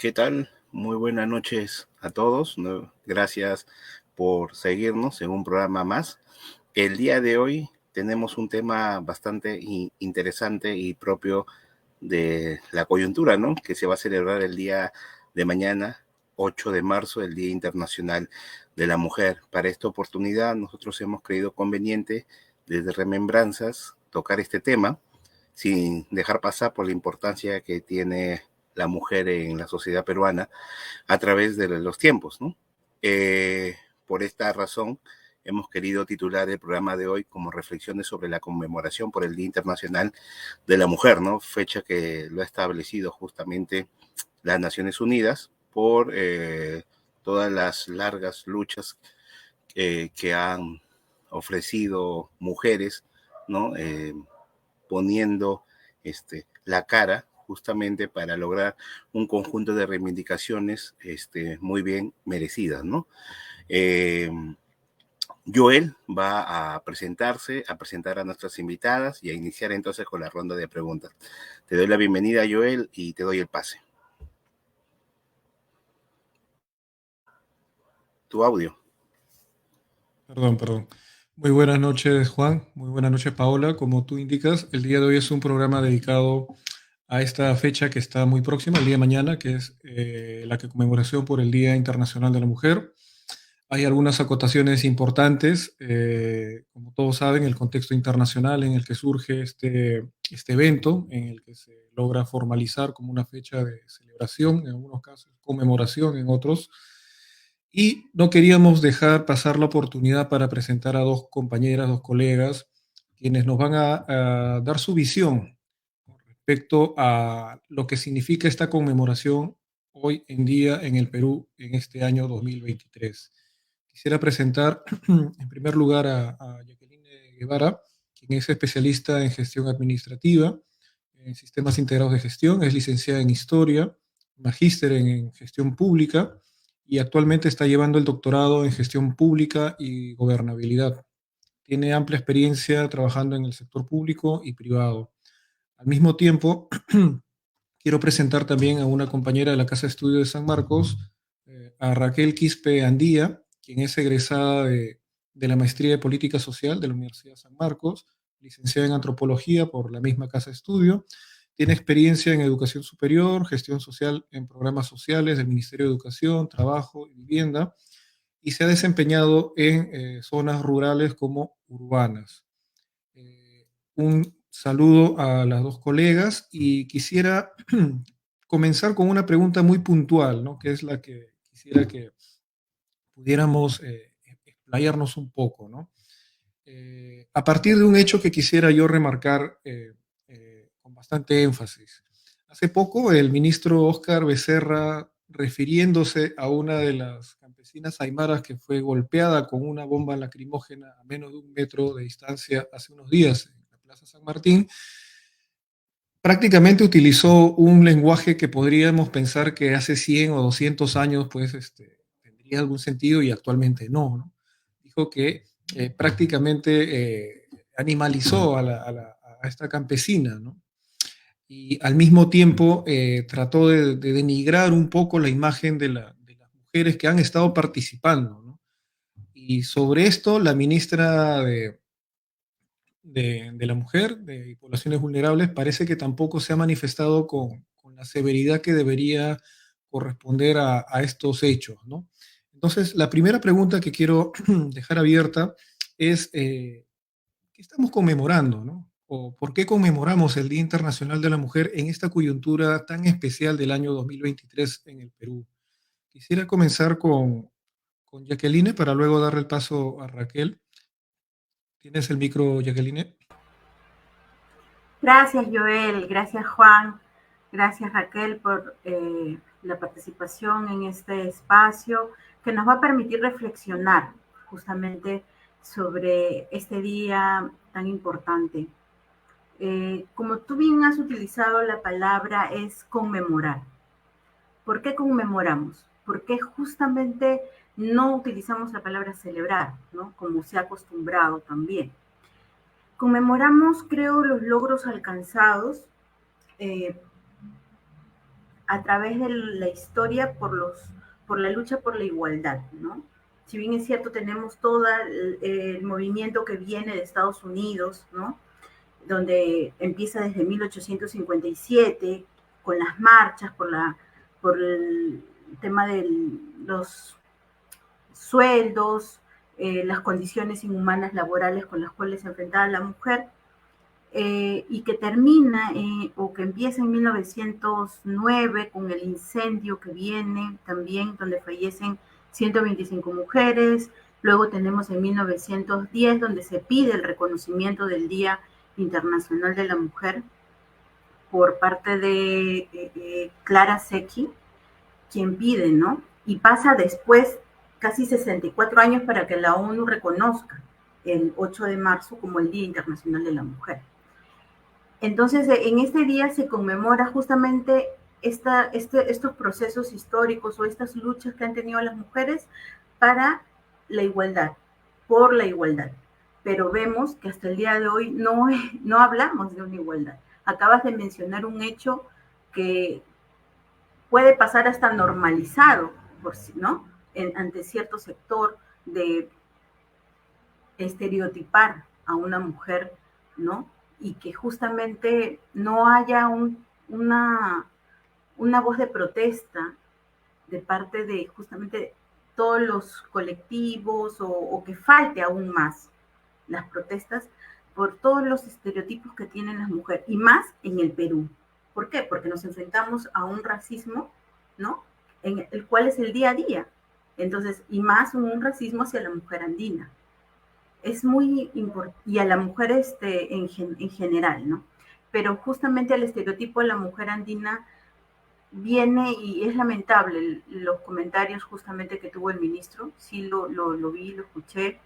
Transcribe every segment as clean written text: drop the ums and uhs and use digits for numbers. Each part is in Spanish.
¿Qué tal? Muy buenas noches a todos. Gracias por seguirnos en un programa más. El día de hoy tenemos un tema bastante interesante y propio de la coyuntura, ¿no? Que se va a celebrar el día de mañana, 8 de marzo, el Día Internacional de la Mujer. Para esta oportunidad, nosotros hemos creído conveniente, desde Remembranzas, tocar este tema, sin dejar pasar por la importancia que tiene la mujer en la sociedad peruana a través de los tiempos, ¿no? Por esta razón, hemos querido titular el programa de hoy como Reflexiones sobre la conmemoración por el Día Internacional de la Mujer, ¿no? Fecha que lo ha establecido justamente las Naciones Unidas por todas las largas luchas que han ofrecido mujeres, ¿no? Poniendo la cara justamente para lograr un conjunto de reivindicaciones muy bien merecidas, ¿no? Eh, Joel va a presentarse, a presentar a nuestras invitadas y a iniciar entonces con la ronda de preguntas. Te doy la bienvenida, Joel, y te doy el pase. Tu audio. Perdón. Muy buenas noches, Juan. Muy buenas noches, Paola. Como tú indicas, el día de hoy es un programa dedicado a esta fecha que está muy próxima, el día de mañana, que es la conmemoración por el Día Internacional de la Mujer. Hay algunas acotaciones importantes. Como todos saben, el contexto internacional en el que surge este evento, en el que se logra formalizar como una fecha de celebración, en algunos casos conmemoración, en otros. Y no queríamos dejar pasar la oportunidad para presentar a dos compañeras, dos colegas, quienes nos van a dar su visión con respecto a lo que significa esta conmemoración hoy en día en el Perú en este año 2023. Quisiera presentar en primer lugar a Jacqueline Guevara, quien es especialista en gestión administrativa, en sistemas integrados de gestión, es licenciada en historia, magíster en gestión pública y actualmente está llevando el doctorado en gestión pública y gobernabilidad. Tiene amplia experiencia trabajando en el sector público y privado. Al mismo tiempo, quiero presentar también a una compañera de la Casa de Estudio de San Marcos, a Raquel Quispe Andía, quien es egresada de la Maestría de Política Social de la Universidad de San Marcos, licenciada en Antropología por la misma Casa de Estudio. Tiene experiencia en educación superior, gestión social en programas sociales del Ministerio de Educación, Trabajo y Vivienda, y se ha desempeñado en zonas rurales como urbanas. Un saludo a las dos colegas y quisiera comenzar con una pregunta muy puntual, ¿no? Que es la que quisiera que pudiéramos explayarnos un poco, ¿no? A partir de un hecho que quisiera yo remarcar con bastante énfasis. Hace poco el ministro Óscar Becerra, refiriéndose a una de las campesinas aymaras que fue golpeada con una bomba lacrimógena a menos de 1 metro de distancia hace unos días en la Plaza San Martín, prácticamente utilizó un lenguaje que podríamos pensar que hace 100 o 200 años pues, tendría algún sentido y actualmente no, ¿no? Dijo que prácticamente animalizó a esta campesina, ¿no? Y al mismo tiempo trató de denigrar un poco la imagen de las mujeres que han estado participando, ¿no? Y sobre esto, la ministra de la mujer, de poblaciones vulnerables, parece que tampoco se ha manifestado con la severidad que debería corresponder a estos hechos, ¿no? Entonces, la primera pregunta que quiero dejar abierta es, ¿qué estamos conmemorando, no? ¿O por qué conmemoramos el Día Internacional de la Mujer en esta coyuntura tan especial del año 2023 en el Perú? Quisiera comenzar con Jacqueline para luego darle el paso a Raquel. ¿Tienes el micro, Jacqueline? Gracias, Joel. Gracias, Juan. Gracias, Raquel, por la participación en este espacio que nos va a permitir reflexionar justamente sobre este día tan importante. Como tú bien has utilizado la palabra, es conmemorar. ¿Por qué conmemoramos? Porque justamente no utilizamos la palabra celebrar, ¿no? Como se ha acostumbrado también. Conmemoramos, creo, los logros alcanzados, eh, a través de la historia por la lucha por la igualdad, ¿no? Si bien es cierto, tenemos todo el movimiento que viene de Estados Unidos, ¿no? Donde empieza desde 1857 con las marchas por el tema de los sueldos, las condiciones inhumanas laborales con las cuales se enfrentaba la mujer, y que termina o que empieza en 1909 con el incendio que viene también, donde fallecen 125 mujeres. Luego tenemos en 1910, donde se pide el reconocimiento del Día Internacional de la Mujer por parte de Clara Secchi, quien pide, ¿no? Y pasa después casi 64 años para que la ONU reconozca el 8 de marzo como el Día Internacional de la Mujer. Entonces, en este día se conmemora justamente estos procesos históricos o estas luchas que han tenido las mujeres para la igualdad, por la igualdad. Pero vemos que hasta el día de hoy no hablamos de una igualdad. Acabas de mencionar un hecho que puede pasar hasta normalizado, ¿no? Ante cierto sector de estereotipar a una mujer, ¿no? Y que justamente no haya una voz de protesta de parte de justamente todos los colectivos o que falte aún más las protestas por todos los estereotipos que tienen las mujeres y más en el Perú. ¿Por qué? Porque nos enfrentamos a un racismo, ¿no? En el cual es el día a día. Entonces, y más un racismo hacia la mujer andina. Es muy importante, y a la mujer en general, ¿no? Pero justamente el estereotipo de la mujer andina viene, y es lamentable los comentarios justamente que tuvo el ministro, sí lo vi, lo escuché.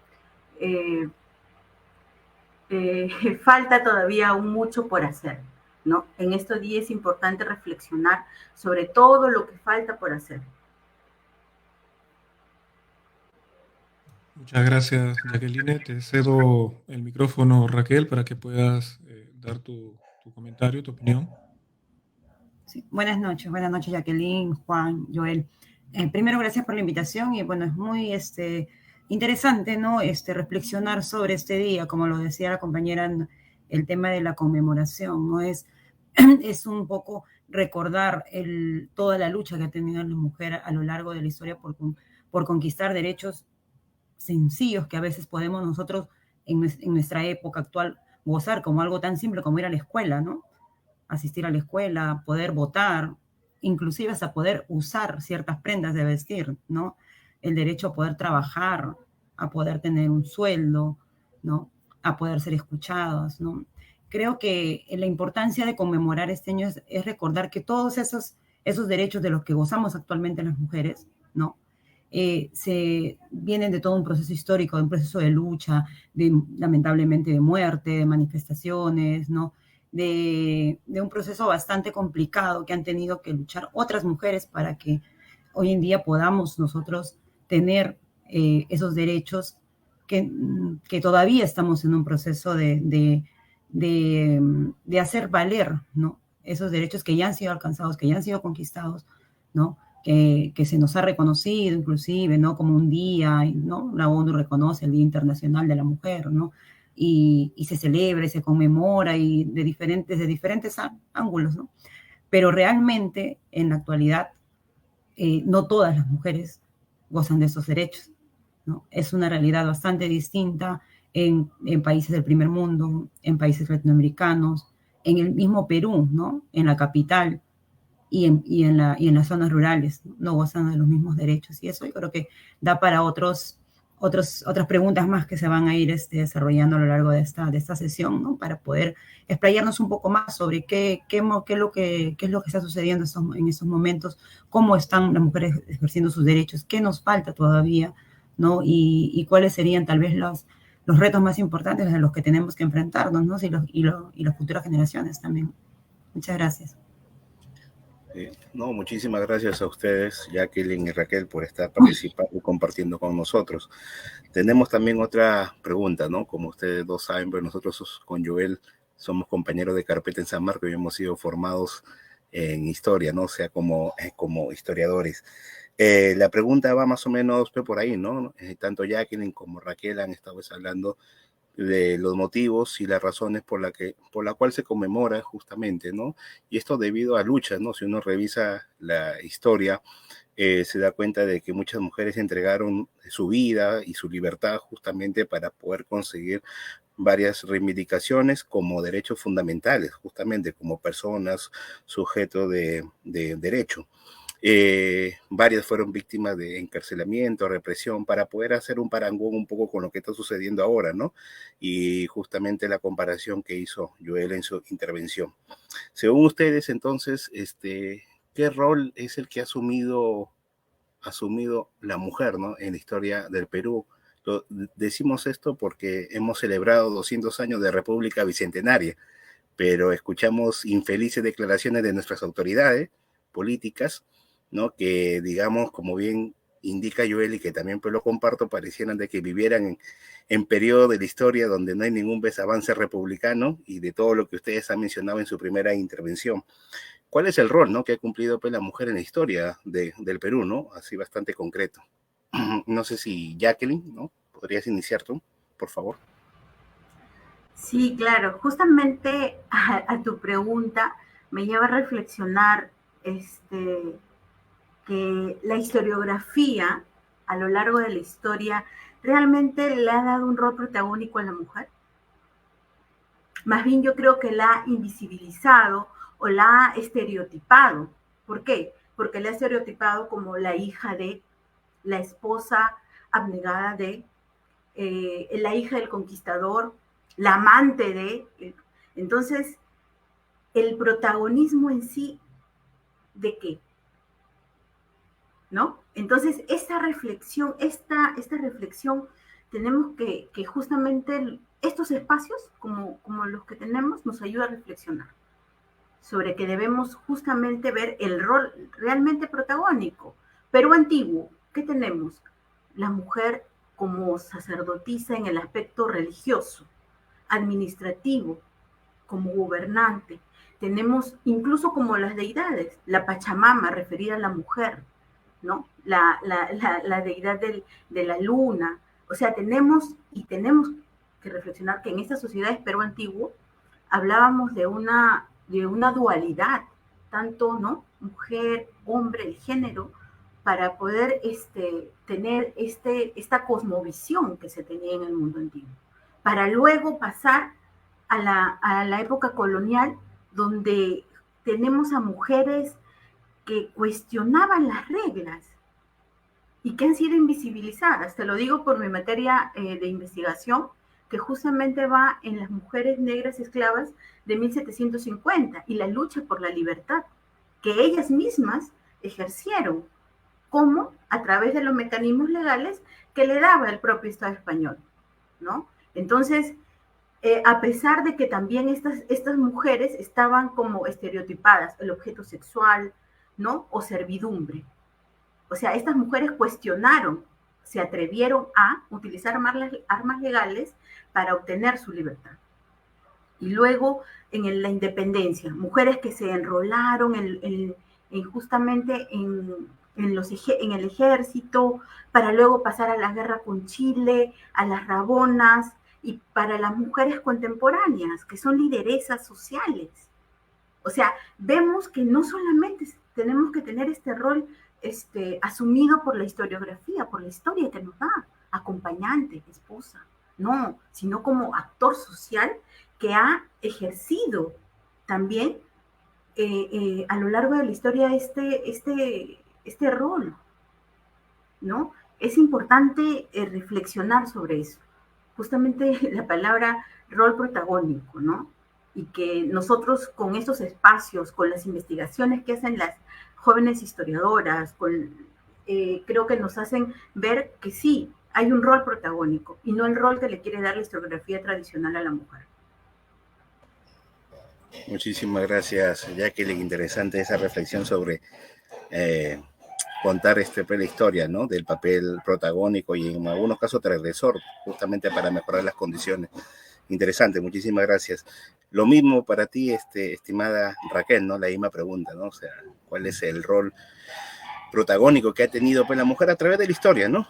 Falta todavía aún mucho por hacer, ¿no? En estos días es importante reflexionar sobre todo lo que falta por hacer. Muchas gracias, Jacqueline. Te cedo el micrófono, Raquel, para que puedas dar tu comentario, tu opinión. Sí. Buenas noches, Jacqueline, Juan, Joel. Primero, gracias por la invitación y bueno, es muy interesante, ¿no? Reflexionar sobre este día, como lo decía la compañera, el tema de la conmemoración, ¿no? Es un poco recordar toda la lucha que ha tenido la mujer a lo largo de la historia por conquistar derechos sencillos que a veces podemos nosotros en nuestra época actual gozar como algo tan simple como ir a la escuela, ¿no? Asistir a la escuela, poder votar, inclusive hasta poder usar ciertas prendas de vestir, ¿no? El derecho a poder trabajar, a poder tener un sueldo, ¿no? A poder ser escuchados, ¿no? Creo que la importancia de conmemorar este año es recordar que todos esos derechos de los que gozamos actualmente las mujeres, ¿no? Se vienen de todo un proceso histórico, de un proceso de lucha, lamentablemente de muerte, de manifestaciones, ¿no? De un proceso bastante complicado que han tenido que luchar otras mujeres para que hoy en día podamos nosotros tener esos derechos que todavía estamos en un proceso de hacer valer, ¿no? Esos derechos que ya han sido alcanzados, que ya han sido conquistados, ¿no? Que se nos ha reconocido inclusive, ¿no? Como un día, ¿no? La ONU reconoce el Día Internacional de la Mujer, ¿no? Y se celebra y se conmemora y de diferentes ángulos, ¿no? Pero realmente, en la actualidad, no todas las mujeres gozan de esos derechos, ¿no? Es una realidad bastante distinta en países del primer mundo, en países latinoamericanos, en el mismo Perú, ¿no? En la capital y en las zonas rurales, no gozan de los mismos derechos. Y eso yo creo que da para otras preguntas más que se van a ir desarrollando a lo largo de esta sesión, ¿no? Para poder explayarnos un poco más sobre qué es lo que está sucediendo en estos momentos, cómo están las mujeres ejerciendo sus derechos, qué nos falta todavía, ¿no? Y cuáles serían tal vez los retos más importantes a los que tenemos que enfrentarnos, ¿no? Y las futuras generaciones también. Muchas gracias. No, muchísimas gracias a ustedes, Jacqueline y Raquel, por estar participando y compartiendo con nosotros. Tenemos también otra pregunta, ¿no? Como ustedes dos saben, pues nosotros con Joel somos compañeros de carpeta en San Marcos y hemos sido formados en historia, ¿no? O sea, como historiadores. La pregunta va más o menos por ahí, ¿no? Tanto Jacqueline como Raquel han estado hablando de los motivos y las razones por la cual se conmemora justamente, ¿no? Y esto debido a luchas, ¿no? Si uno revisa la historia, se da cuenta de que muchas mujeres entregaron su vida y su libertad justamente para poder conseguir varias reivindicaciones como derechos fundamentales, justamente como personas sujetos de derecho. Varias fueron víctimas de encarcelamiento, represión, para poder hacer un parangón un poco con lo que está sucediendo ahora, ¿no? Y justamente la comparación que hizo Joel en su intervención. Según ustedes, entonces, ¿qué rol es el que ha asumido la mujer, ¿no? En la historia del Perú? Decimos esto porque hemos celebrado 200 años de República Bicentenaria, pero escuchamos infelices declaraciones de nuestras autoridades políticas, ¿no? Que, digamos, como bien indica Joel y que también pues lo comparto, parecieran de que vivieran en periodo de la historia donde no hay ningún avance republicano y de todo lo que ustedes han mencionado en su primera intervención. ¿Cuál es el rol, ¿no? Que ha cumplido pues la mujer en la historia del Perú, ¿no? Así bastante concreto. No sé si Jacqueline, ¿no? ¿Podrías iniciar tú, por favor? Sí, claro. Justamente a tu pregunta me lleva a reflexionar que la historiografía a lo largo de la historia realmente le ha dado un rol protagónico a la mujer. Más bien yo creo que la ha invisibilizado o la ha estereotipado. ¿Por qué? Porque la ha estereotipado como la hija de, la esposa abnegada de, la hija del conquistador, la amante de. Entonces, el protagonismo en sí, ¿de qué? ¿No? Entonces, esta reflexión tenemos que justamente estos espacios, como los que tenemos, nos ayuda a reflexionar sobre que debemos justamente ver el rol realmente protagónico. Perú antiguo, ¿qué tenemos? La mujer como sacerdotisa en el aspecto religioso, administrativo, como gobernante. Tenemos incluso como las deidades, la Pachamama referida a la mujer, ¿no? La deidad de la luna. O sea, tenemos que reflexionar que en estas sociedades Perú antiguo hablábamos de una dualidad, tanto, ¿no? Mujer, hombre, el género, para poder tener esta cosmovisión que se tenía en el mundo antiguo, para luego pasar a la época colonial, donde tenemos a mujeres que cuestionaban las reglas y que han sido invisibilizadas. Te lo digo por mi materia de investigación, que justamente va en las mujeres negras esclavas de 1750 y la lucha por la libertad, que ellas mismas ejercieron, como a través de los mecanismos legales que le daba el propio Estado español, ¿no? Entonces, a pesar de que también estas mujeres estaban como estereotipadas, el objeto sexual, ¿no? O servidumbre. O sea, estas mujeres cuestionaron, se atrevieron a utilizar armas legales para obtener su libertad. Y luego, en la independencia, mujeres que se enrolaron justamente en el ejército, para luego pasar a la guerra con Chile, a las Rabonas, y para las mujeres contemporáneas, que son lideresas sociales. O sea, vemos que no solamente tenemos que tener este rol asumido por la historiografía, por la historia que nos da, acompañante, esposa, no, sino como actor social que ha ejercido también a lo largo de la historia este rol, ¿no? Es importante reflexionar sobre eso. Justamente la palabra rol protagónico, ¿no? Y que nosotros con estos espacios, con las investigaciones que hacen las jóvenes historiadoras, creo que nos hacen ver que sí, hay un rol protagónico y no el rol que le quiere dar la historiografía tradicional a la mujer. Muchísimas gracias, Jacqueline. Interesante esa reflexión sobre contar la historia, ¿no? Del papel protagónico y en algunos casos transgresor, justamente para mejorar las condiciones interesante, muchísimas gracias. Lo mismo para ti, estimada Raquel, ¿no? La misma pregunta, ¿no? O sea, ¿cuál es el rol protagónico que ha tenido pues, la mujer a través de la historia, ¿no?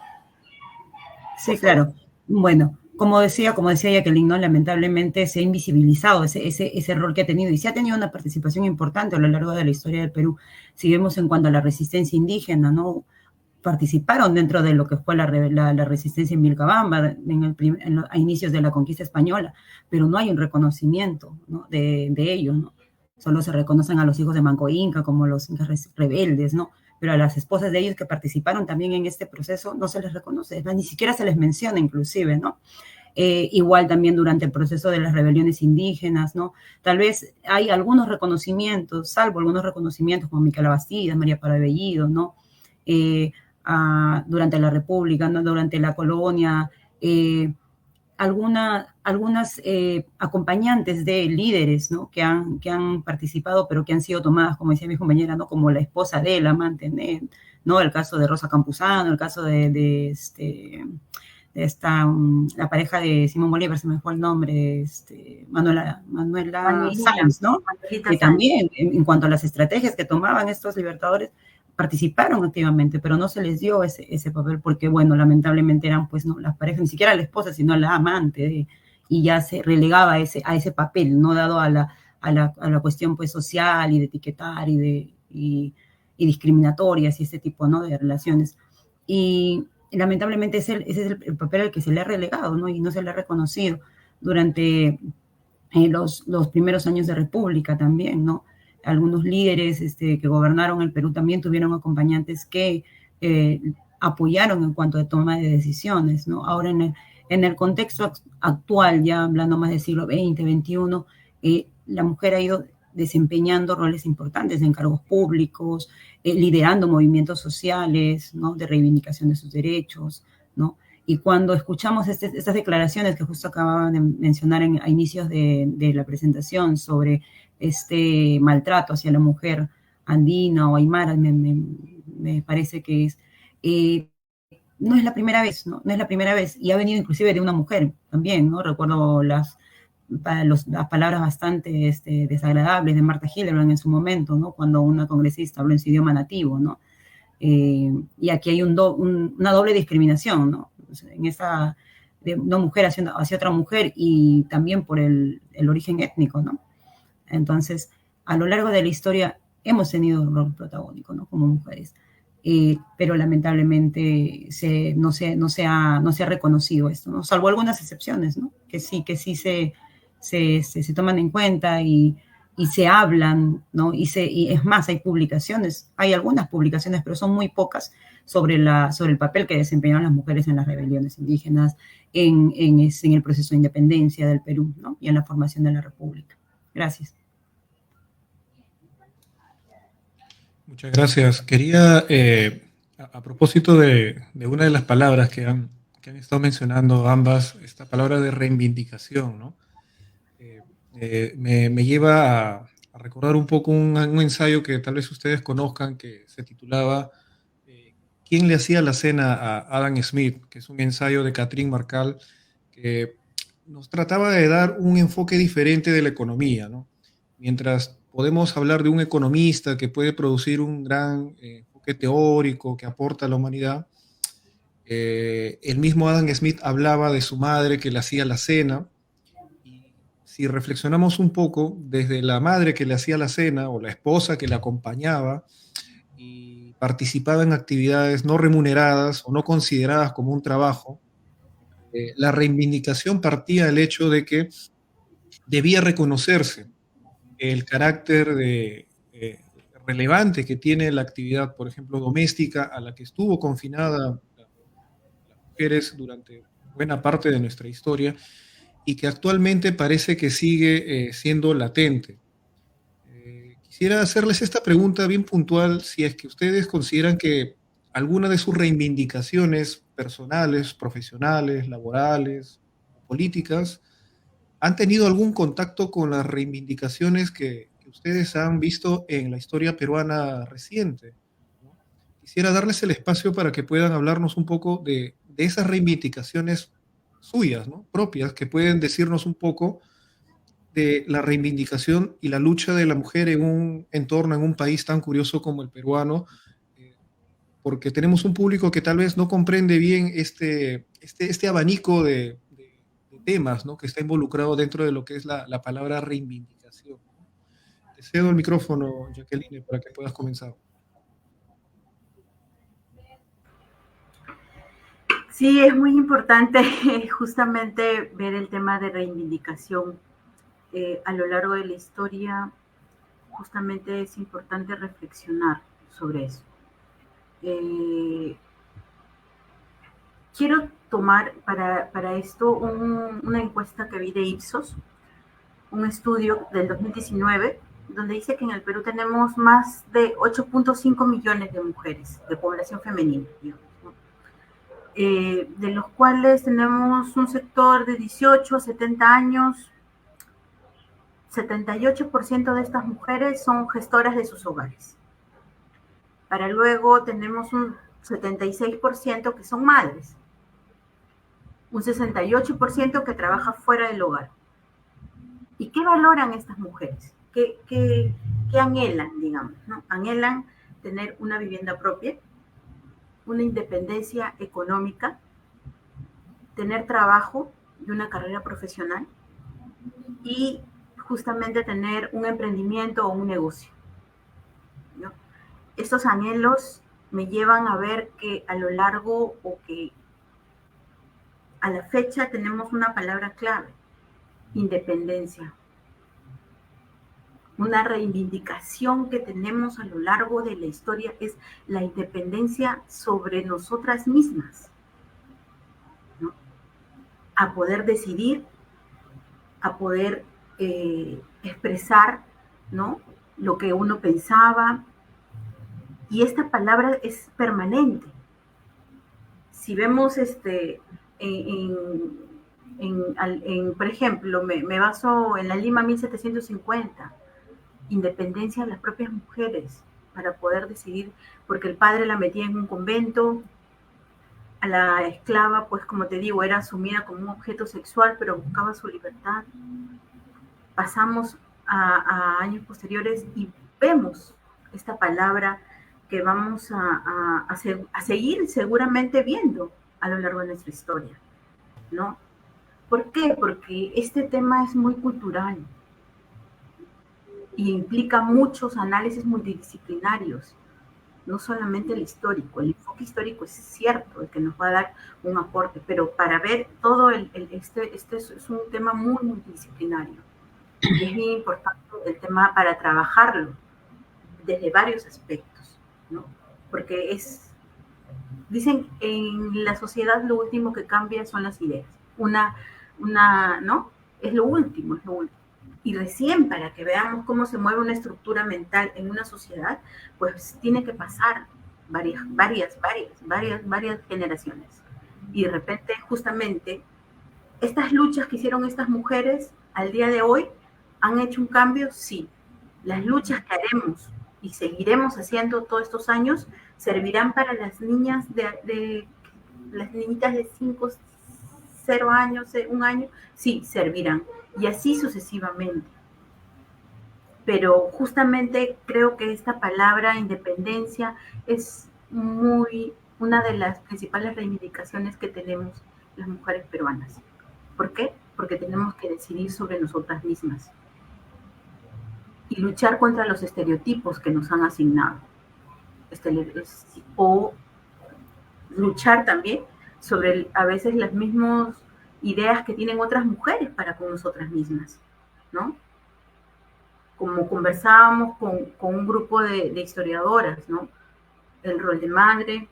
Sí, claro. Bueno, como decía Jacqueline, ¿no? Lamentablemente se ha invisibilizado ese rol que ha tenido y se ha tenido una participación importante a lo largo de la historia del Perú. Si vemos en cuanto a la resistencia indígena, ¿no? Participaron dentro de lo que fue la resistencia en Vilcabamba a inicios de la conquista española, pero no hay un reconocimiento, ¿no? de ellos, ¿no? Solo se reconocen a los hijos de Manco Inca como los incas rebeldes, ¿no? Pero a las esposas de ellos que participaron también en este proceso no se les reconoce, ni siquiera se les menciona inclusive, ¿no? Igual también durante el proceso de las rebeliones indígenas, ¿no? Tal vez hay algunos reconocimientos, salvo algunos reconocimientos como Micaela Bastidas, María Parra Bellido, ¿no? Durante la República, ¿no? Durante la colonia, algunas acompañantes de líderes, ¿no? que han participado, pero que han sido tomadas, como decía mi compañera, ¿no? como la esposa de la amante, ¿no? El caso de Rosa Campuzano, el caso de la pareja de Simón Bolívar, se me fue el nombre, Manuela Sáenz, ¿no? Que también, en cuanto a las estrategias que tomaban estos libertadores, participaron activamente, pero no se les dio ese papel porque, bueno, lamentablemente eran, pues, no las parejas, ni siquiera la esposa, sino la amante, y ya se relegaba a ese papel, no dado a la cuestión, pues, social y de etiquetar y discriminatorias y ese tipo, ¿no? de relaciones. Y lamentablemente ese es el papel al que se le ha relegado, ¿no? Y no se le ha reconocido durante los primeros años de República también, ¿no? Algunos líderes que gobernaron el Perú también tuvieron acompañantes que apoyaron en cuanto a toma de decisiones, ¿no? Ahora en el contexto actual, ya hablando más del siglo XX, XXI, la mujer ha ido desempeñando roles importantes en cargos públicos, liderando movimientos sociales, ¿no? de reivindicación de sus derechos, ¿no? Y cuando escuchamos estas declaraciones que justo acababan de mencionar a inicios de la presentación sobre este maltrato hacia la mujer andina o aymara, me parece que no es la primera vez, ¿no? No es la primera vez, y ha venido inclusive de una mujer también, ¿no? Recuerdo las palabras bastante desagradables de Marta Hildebrand en su momento, ¿no? Cuando una congresista habló en su idioma nativo, ¿no? Y aquí hay una doble discriminación, ¿no? En esa de una mujer hacia otra mujer y también por el origen étnico, ¿no? Entonces, a lo largo de la historia hemos tenido un rol protagónico, ¿no? Como mujeres, pero lamentablemente no se ha reconocido esto, ¿no? Salvo algunas excepciones, ¿no? Que sí se toman en cuenta y se hablan, ¿no? Y es más, hay algunas publicaciones, pero son muy pocas sobre el papel que desempeñaron las mujeres en las rebeliones indígenas, en el proceso de independencia del Perú, ¿no? Y en la formación de la República. Gracias. Muchas gracias. Quería, a propósito de una de las palabras que han estado mencionando ambas, esta palabra de reivindicación, ¿no? Me lleva a recordar un poco un ensayo que tal vez ustedes conozcan, que se titulaba ¿Quién le hacía la cena a Adam Smith?, que es un ensayo de Catherine Marcal que nos trataba de dar un enfoque diferente de la economía, ¿no? Mientras podemos hablar de un economista que puede producir un gran enfoque teórico que aporta a la humanidad, el mismo Adam Smith hablaba de su madre que le hacía la cena. Si reflexionamos un poco, desde la madre que le hacía la cena o la esposa que le acompañaba y participaba en actividades no remuneradas o no consideradas como un trabajo, la reivindicación partía del hecho de que debía reconocerse el carácter relevante que tiene la actividad, por ejemplo, doméstica, a la que estuvo confinada las mujeres durante buena parte de nuestra historia, y que actualmente parece que sigue siendo latente. Quisiera hacerles esta pregunta bien puntual, si es que ustedes consideran que alguna de sus reivindicaciones personales, profesionales, laborales, políticas, han tenido algún contacto con las reivindicaciones que ustedes han visto en la historia peruana reciente, ¿no? Quisiera darles el espacio para que puedan hablarnos un poco de esas reivindicaciones suyas, ¿no? Propias, que pueden decirnos un poco de la reivindicación y la lucha de la mujer en un entorno, en un país tan curioso como el peruano, eh, porque tenemos un público que tal vez no comprende bien este abanico de temas, ¿no? Que está involucrado dentro de lo que es la palabra reivindicación, ¿no? Te cedo el micrófono, Jacqueline, para que puedas comenzar. Sí, es muy importante justamente ver el tema de reivindicación. A lo largo de la historia, justamente es importante reflexionar sobre eso. Eh, Quiero tomar para esto una encuesta que vi de Ipsos, un estudio del 2019, donde dice que en el Perú tenemos más de 8.5 millones de mujeres, de población femenina, digamos, ¿no? De los cuales tenemos un sector de 18 a 70 años. 78% de estas mujeres son gestoras de sus hogares. Para luego tenemos un 76% que son madres, un 68% que trabaja fuera del hogar. ¿Y qué valoran estas mujeres? ¿Qué anhelan, digamos, ¿no? Anhelan tener una vivienda propia, una independencia económica, tener trabajo y una carrera profesional y justamente tener un emprendimiento o un negocio, ¿no? Estos anhelos me llevan a ver que a lo largo o que a la fecha tenemos una palabra clave: independencia. Una reivindicación que tenemos a lo largo de la historia es la independencia sobre nosotras mismas, ¿no? A poder decidir, a poder expresar, ¿no?, lo que uno pensaba. Y esta palabra es permanente. Si vemos por ejemplo, me baso en la Lima 1750, independencia de las propias mujeres para poder decidir, porque el padre la metía en un convento, a la esclava, pues como te digo, era asumida como un objeto sexual, pero buscaba su libertad. Pasamos a años posteriores y vemos esta palabra que vamos a seguir seguramente viendo a lo largo de nuestra historia, ¿no? ¿Por qué? Porque este tema es muy cultural y implica muchos análisis multidisciplinarios, no solamente el histórico. El enfoque histórico es cierto, el que nos va a dar un aporte, pero para ver todo este es un tema muy multidisciplinario y es bien importante el tema para trabajarlo desde varios aspectos, ¿no? Porque dicen en la sociedad lo último que cambia son las ideas. ¿No? Es lo último, es lo último. Y recién para que veamos cómo se mueve una estructura mental en una sociedad, pues tiene que pasar varias generaciones. Y de repente, justamente, estas luchas que hicieron estas mujeres al día de hoy, ¿han hecho un cambio? Sí. Las luchas que haremos y seguiremos haciendo todos estos años servirán para las niñas las niñitas de 5, 0 años, 1 año, sí, servirán. Y así sucesivamente. Pero justamente creo que esta palabra independencia es una de las principales reivindicaciones que tenemos las mujeres peruanas. ¿Por qué? Porque tenemos que decidir sobre nosotras mismas y luchar contra los estereotipos que nos han asignado. O luchar también sobre a veces las mismas ideas que tienen otras mujeres para con nosotras mismas, ¿no? Como conversábamos con un grupo de historiadoras, ¿no? El rol de madre,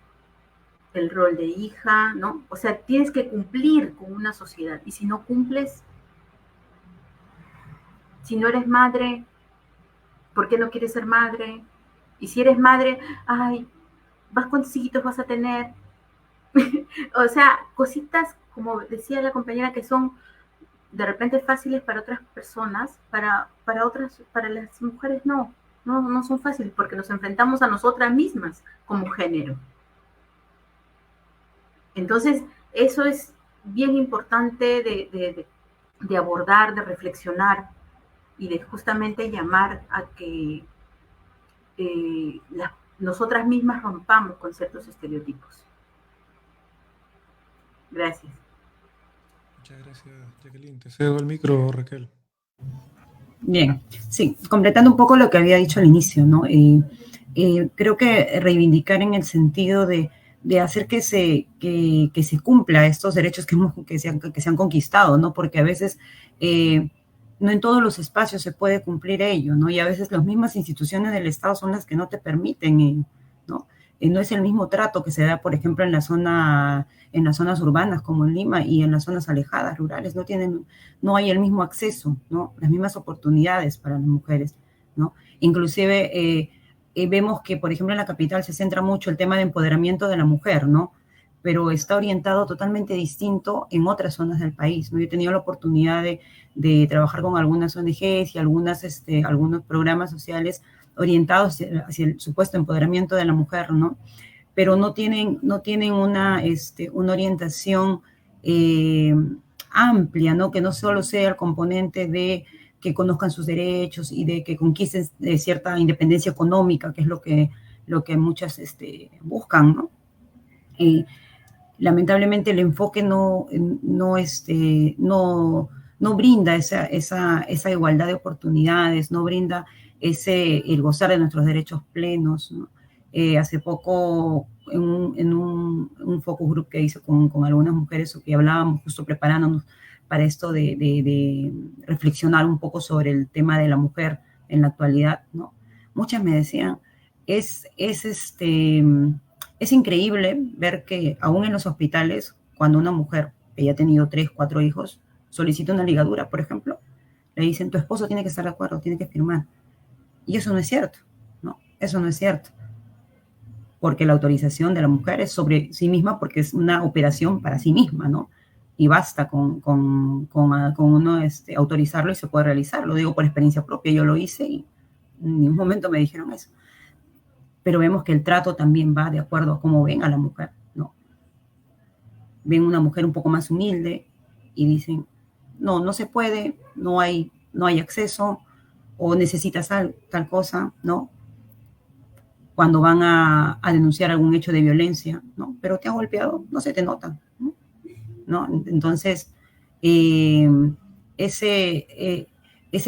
el rol de hija, ¿no? O sea, tienes que cumplir con una sociedad y si no cumples, si no eres madre, ¿por qué no quieres ser madre? Y si eres madre, ay, ¿cuántos hijitos vas a tener? O sea, cositas, como decía la compañera, que son de repente fáciles para otras personas, para otras, para las mujeres no son fáciles porque nos enfrentamos a nosotras mismas como género. Entonces, eso es bien importante de abordar, de reflexionar y de justamente llamar a que nosotras mismas rompamos con ciertos estereotipos. Gracias. Muchas gracias, Jacqueline. Te cedo el micro, Raquel. Bien, sí, completando un poco lo que había dicho al inicio, ¿no? Creo que reivindicar en el sentido de hacer que se cumpla estos derechos que se han conquistado, ¿no? Porque a veces no en todos los espacios se puede cumplir ello, ¿no? Y a veces las mismas instituciones del Estado son las que no te permiten, ¿no? No es el mismo trato que se da, por ejemplo, en las zonas urbanas como en Lima y en las zonas alejadas, rurales, no hay el mismo acceso, ¿no? Las mismas oportunidades para las mujeres, ¿no? Inclusive vemos que, por ejemplo, en la capital se centra mucho el tema de empoderamiento de la mujer, ¿no? Pero está orientado totalmente distinto en otras zonas del país, ¿no? Yo he tenido la oportunidad de trabajar con algunas ONGs y algunos programas sociales orientados hacia el supuesto empoderamiento de la mujer, ¿no? Pero no tienen una orientación amplia, ¿no? Que no solo sea el componente de que conozcan sus derechos y de que conquisten cierta independencia económica, que es lo que muchas buscan, ¿no? Lamentablemente el enfoque no brinda esa igualdad de oportunidades, no brinda el gozar de nuestros derechos plenos, ¿no? Hace poco en un focus group que hice con algunas mujeres que hablábamos justo preparándonos para esto de reflexionar un poco sobre el tema de la mujer en la actualidad, ¿no? Muchas me decían, es increíble ver que aún en los hospitales, cuando una mujer que ya ha tenido 3, 4 hijos solicita una ligadura, por ejemplo, le dicen, tu esposo tiene que estar de acuerdo, tiene que firmar. Y eso no es cierto, ¿no? Eso no es cierto. Porque la autorización de la mujer es sobre sí misma porque es una operación para sí misma, ¿no? Y basta con uno autorizarlo y se puede realizar. Lo digo por experiencia propia, yo lo hice y en ningún momento me dijeron eso. Pero vemos que el trato también va de acuerdo a cómo ven a la mujer, ¿no? Ven una mujer un poco más humilde y dicen, no se puede, no hay acceso, o necesitas tal cosa, ¿no? Cuando van a denunciar algún hecho de violencia, ¿no? Pero te han golpeado, no se te nota, ¿no? Entonces, ese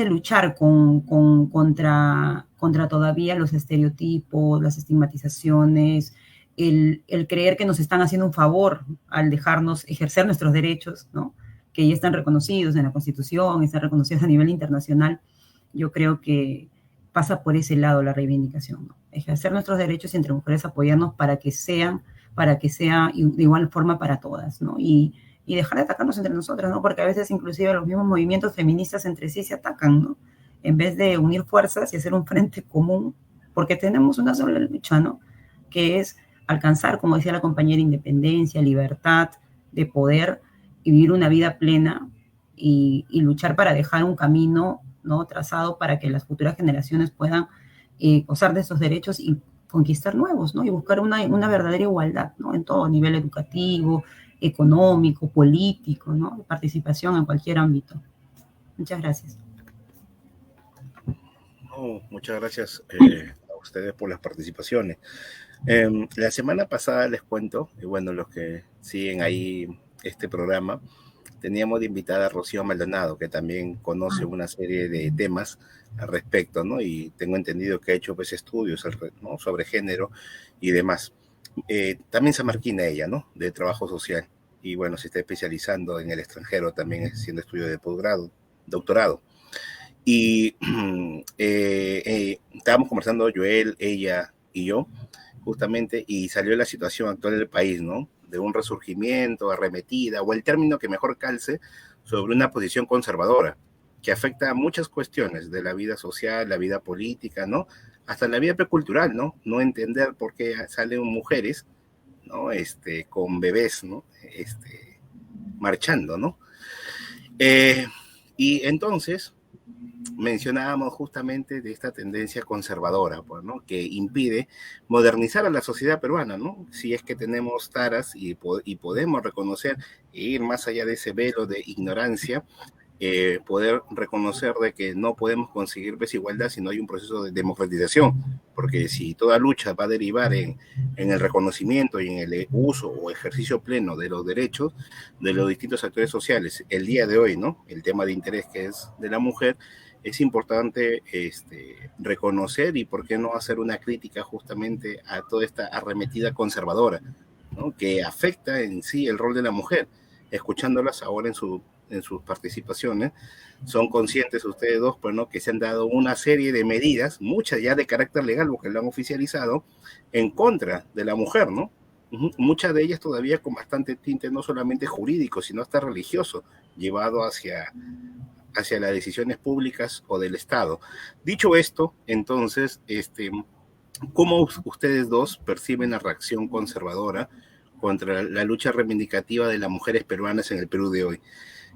luchar contra todavía los estereotipos, las estigmatizaciones, el creer que nos están haciendo un favor al dejarnos ejercer nuestros derechos, ¿no? Que ya están reconocidos en la Constitución, están reconocidos a nivel internacional, yo creo que pasa por ese lado la reivindicación, ¿no? Ejercer nuestros derechos y entre mujeres apoyarnos para que sea de igual forma para todas, ¿no? Y dejar de atacarnos entre nosotras, ¿no? Porque a veces inclusive los mismos movimientos feministas entre sí se atacan, ¿no? En vez de unir fuerzas y hacer un frente común, porque tenemos una sola lucha, ¿no? Que es alcanzar, como decía la compañera, independencia, libertad, de poder vivir una vida plena y luchar para dejar un camino, ¿no? Trazado para que las futuras generaciones puedan gozar de esos derechos y conquistar nuevos, ¿no? Y buscar una verdadera igualdad, ¿no? En todo nivel educativo, económico, político, ¿no? De participación en cualquier ámbito. Muchas gracias. Muchas gracias a ustedes por las participaciones. La semana pasada les cuento, y bueno, los que siguen ahí este programa, teníamos de invitada a Rocío Maldonado, que también conoce una serie de temas al respecto, ¿no? Y tengo entendido que ha hecho pues estudios, ¿no? Sobre género y demás. También samarquina ella, ¿no? De trabajo social. Y bueno, se está especializando en el extranjero, también haciendo estudios de posgrado, doctorado. Y estábamos conversando Joel, ella y yo, justamente, y salió la situación actual del país, ¿no? De un resurgimiento, arremetida, o el término que mejor calce, sobre una posición conservadora, que afecta a muchas cuestiones de la vida social, la vida política, ¿no? Hasta la vida precultural, ¿no? No entender por qué salen mujeres, ¿no? Con bebés, ¿no? Marchando, ¿no? Y entonces, mencionábamos justamente de esta tendencia conservadora, pues, ¿no? Que impide modernizar a la sociedad peruana, ¿no? Si es que tenemos taras y podemos reconocer e ir más allá de ese velo de ignorancia, poder reconocer de que no podemos conseguir desigualdad si no hay un proceso de democratización, porque si toda lucha va a derivar en el reconocimiento y en el uso o ejercicio pleno de los derechos de los distintos actores sociales, el día de hoy, ¿no? El tema de interés que es de la mujer, es importante reconocer y por qué no hacer una crítica justamente a toda esta arremetida conservadora, ¿no? Que afecta en sí el rol de la mujer. Escuchándolas ahora en sus participaciones, son conscientes ustedes dos, pues, ¿no? Que se han dado una serie de medidas, muchas ya de carácter legal, porque lo han oficializado, en contra de la mujer, ¿no? Muchas de ellas todavía con bastante tinte no solamente jurídico, sino hasta religioso, llevado hacia las decisiones públicas o del Estado. Dicho esto, entonces, ¿cómo ustedes dos perciben la reacción conservadora contra la lucha reivindicativa de las mujeres peruanas en el Perú de hoy?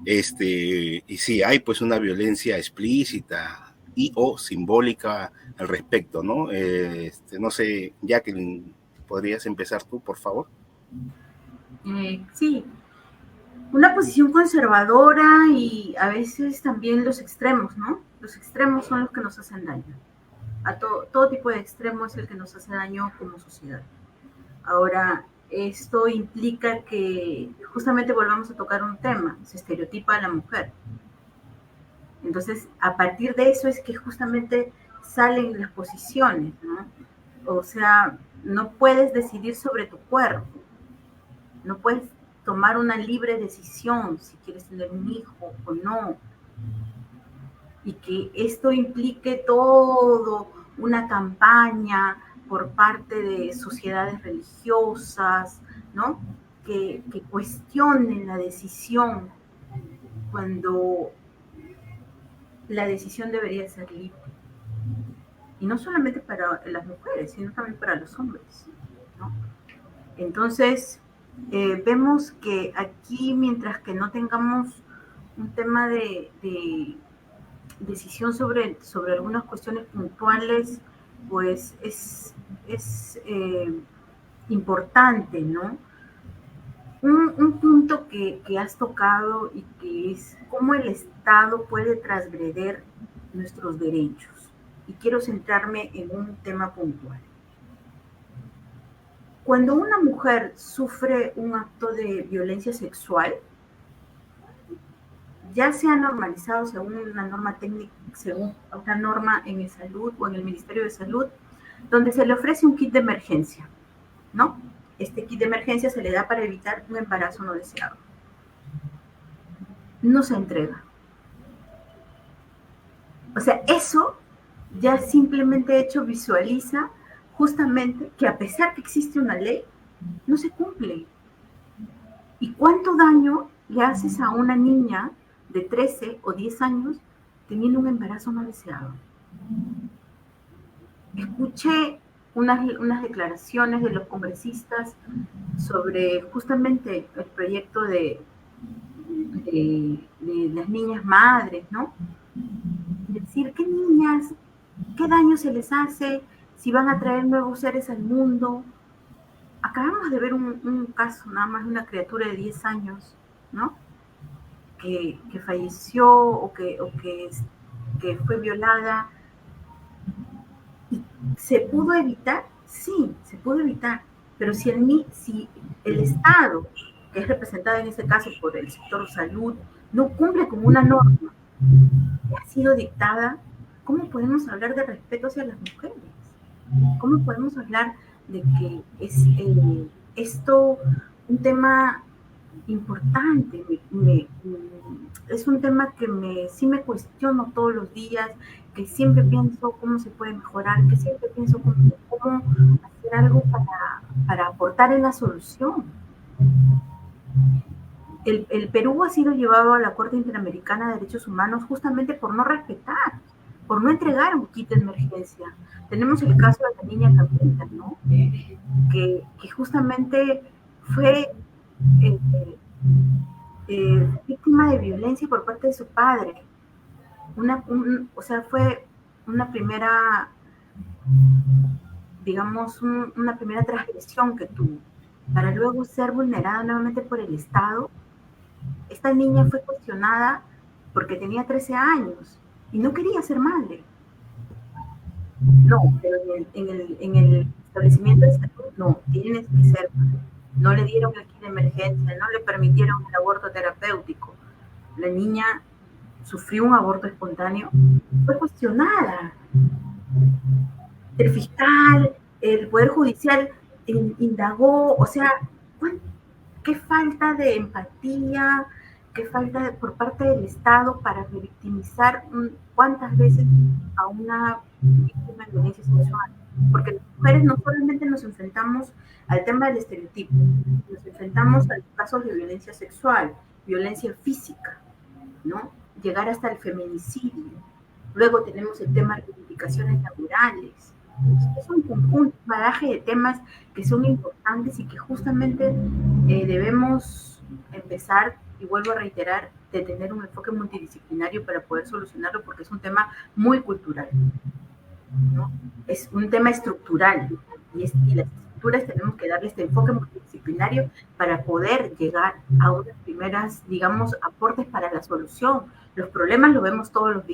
Y sí, hay pues una violencia explícita y o simbólica al respecto, ¿no? No sé, Jacqueline, ¿podrías empezar tú, por favor? Sí, una posición conservadora y a veces también los extremos, ¿no? Los extremos son los que nos hacen daño. A todo tipo de extremo es el que nos hace daño como sociedad. Ahora, esto implica que justamente volvamos a tocar un tema, se estereotipa a la mujer. Entonces, a partir de eso es que justamente salen las posiciones, ¿no? O sea, no puedes decidir sobre tu cuerpo, no puedes tomar una libre decisión si quieres tener un hijo o no. Y que esto implique todo una campaña por parte de sociedades religiosas, ¿no? Que cuestionen la decisión cuando la decisión debería ser libre. Y no solamente para las mujeres, sino también para los hombres, ¿no? Entonces, vemos que aquí, mientras que no tengamos un tema de decisión sobre algunas cuestiones puntuales, pues es importante, ¿no? Un punto que has tocado y que es cómo el Estado puede transgredir nuestros derechos. Y quiero centrarme en un tema puntual. Cuando una mujer sufre un acto de violencia sexual, ya se ha normalizado según una norma técnica, según otra norma en el salud o en el Ministerio de Salud, donde se le ofrece un kit de emergencia, ¿no? Este kit de emergencia se le da para evitar un embarazo no deseado. No se entrega. O sea, eso ya simplemente hecho visualiza justamente que a pesar que existe una ley, no se cumple. ¿Y cuánto daño le haces a una niña de 13 o 10 años teniendo un embarazo no deseado? Escuché unas declaraciones de los congresistas sobre justamente el proyecto de las niñas madres, ¿no? Decir, ¿qué niñas, qué daño se les hace si van a traer nuevos seres al mundo? Acabamos de ver un caso nada más de una criatura de 10 años, ¿no? Que falleció o que fue violada. ¿Y se pudo evitar? Sí, se pudo evitar. Pero si el Estado, que es representado en este caso por el sector salud, no cumple con una norma que ha sido dictada, ¿cómo podemos hablar de respeto hacia las mujeres? ¿Cómo podemos hablar de que es esto un tema importante? Es un tema que sí me cuestiono todos los días, que siempre pienso cómo se puede mejorar, que siempre pienso cómo hacer algo para aportar en la solución. El Perú ha sido llevado a la Corte Interamericana de Derechos Humanos justamente por no respetar, por no entregar un kit de emergencia. Tenemos el caso de la niña Camila, ¿no? Que justamente fue víctima de violencia por parte de su padre. o sea, fue una primera, digamos, una primera transgresión que tuvo, para luego ser vulnerada nuevamente por el Estado. Esta niña fue cuestionada porque tenía 13 años y no quería ser madre. No, pero en el establecimiento de salud, no, tienes que ser madre. No le dieron el kit de emergencia, no le permitieron el aborto terapéutico. La niña sufrió un aborto espontáneo, fue cuestionada. El fiscal, el Poder Judicial indagó, o sea, qué falta de empatía, qué falta por parte del Estado para revictimizar cuántas veces a una víctima de violencia sexual. Porque las mujeres no solamente nos enfrentamos al tema del estereotipo, nos enfrentamos a los casos de violencia sexual, violencia física, ¿no? Llegar hasta el feminicidio. Luego tenemos el tema de reivindicaciones laborales. Es un conjunto, un bagaje de temas que son importantes y que justamente debemos empezar, y vuelvo a reiterar, de tener un enfoque multidisciplinario para poder solucionarlo, porque es un tema muy cultural, ¿no? Es un tema estructural, y las estructuras tenemos que darle este enfoque multidisciplinario para poder llegar a unas primeras, digamos, aportes para la solución. Los problemas los vemos todos los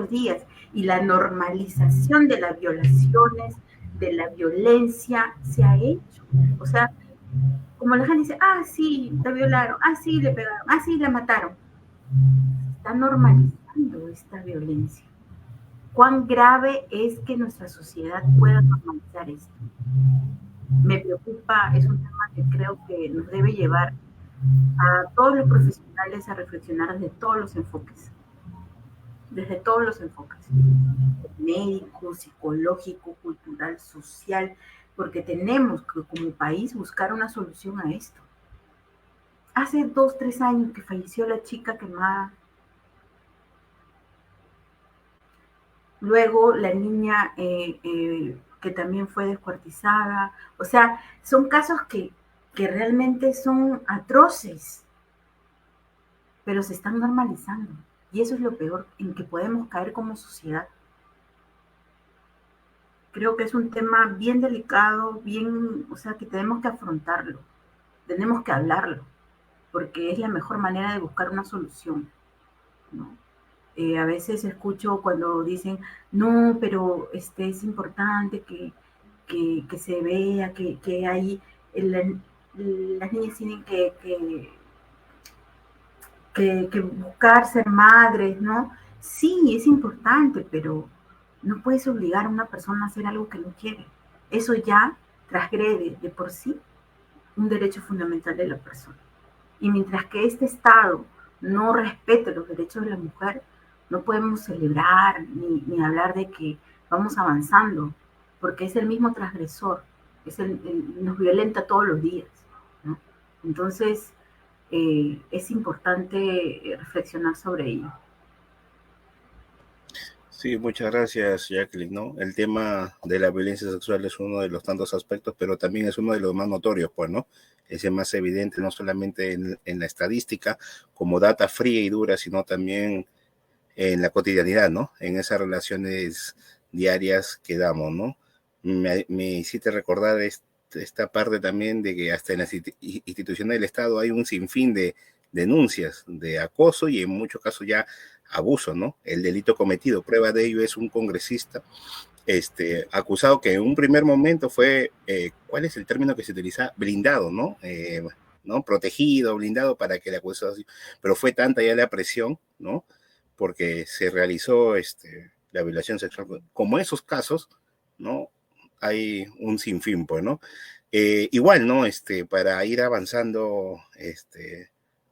días, y la normalización de las violaciones, de la violencia, se ha hecho. O sea, como la gente dice, sí, la violaron, sí, le pegaron, sí, la mataron. Se está normalizando esta violencia. ¿Cuán grave es que nuestra sociedad pueda normalizar esto? Me preocupa, es un tema que creo que nos debe llevar a todos los profesionales a reflexionar desde todos los enfoques, médico, psicológico, cultural, social, porque tenemos que como país buscar una solución a esto. Hace 2, 3 años que falleció la chica quemada. Luego la niña que también fue descuartizada. O sea, son casos que realmente son atroces, pero se están normalizando. Y eso es lo peor en que podemos caer como sociedad. Creo que es un tema bien delicado, o sea, que tenemos que afrontarlo, tenemos que hablarlo, porque es la mejor manera de buscar una solución, ¿no? A veces escucho cuando dicen, no, pero es importante que se vea, que hay, las niñas tienen que buscar ser madres, ¿no? Sí, es importante, pero no puedes obligar a una persona a hacer algo que no quiere. Eso ya transgrede de por sí un derecho fundamental de la persona. Y mientras que este Estado no respete los derechos de la mujer, no podemos celebrar ni hablar de que vamos avanzando, porque es el mismo transgresor, nos violenta todos los días, ¿no? Entonces, es importante reflexionar sobre ello. Sí, muchas gracias, Jacqueline, ¿no? El tema de la violencia sexual es uno de los tantos aspectos, pero también es uno de los más notorios, pues, ¿no? Es el más evidente, no solamente en la estadística, como data fría y dura, sino también en la cotidianidad, ¿no? En esas relaciones diarias que damos, ¿no? Me hiciste recordar esta parte también de que hasta en las instituciones del Estado hay un sinfín de denuncias de acoso y en muchos casos ya abuso, ¿no? El delito cometido. Prueba de ello es un congresista acusado que en un primer momento fue, ¿cuál es el término que se utiliza? Blindado, ¿no? ¿No? Protegido, blindado para que el acusado, pero fue tanta ya la presión, ¿no? Porque se realizó la violación sexual. Como esos casos, ¿no? Hay un sinfín, pues, ¿no? Igual, ¿no? Para ir avanzando,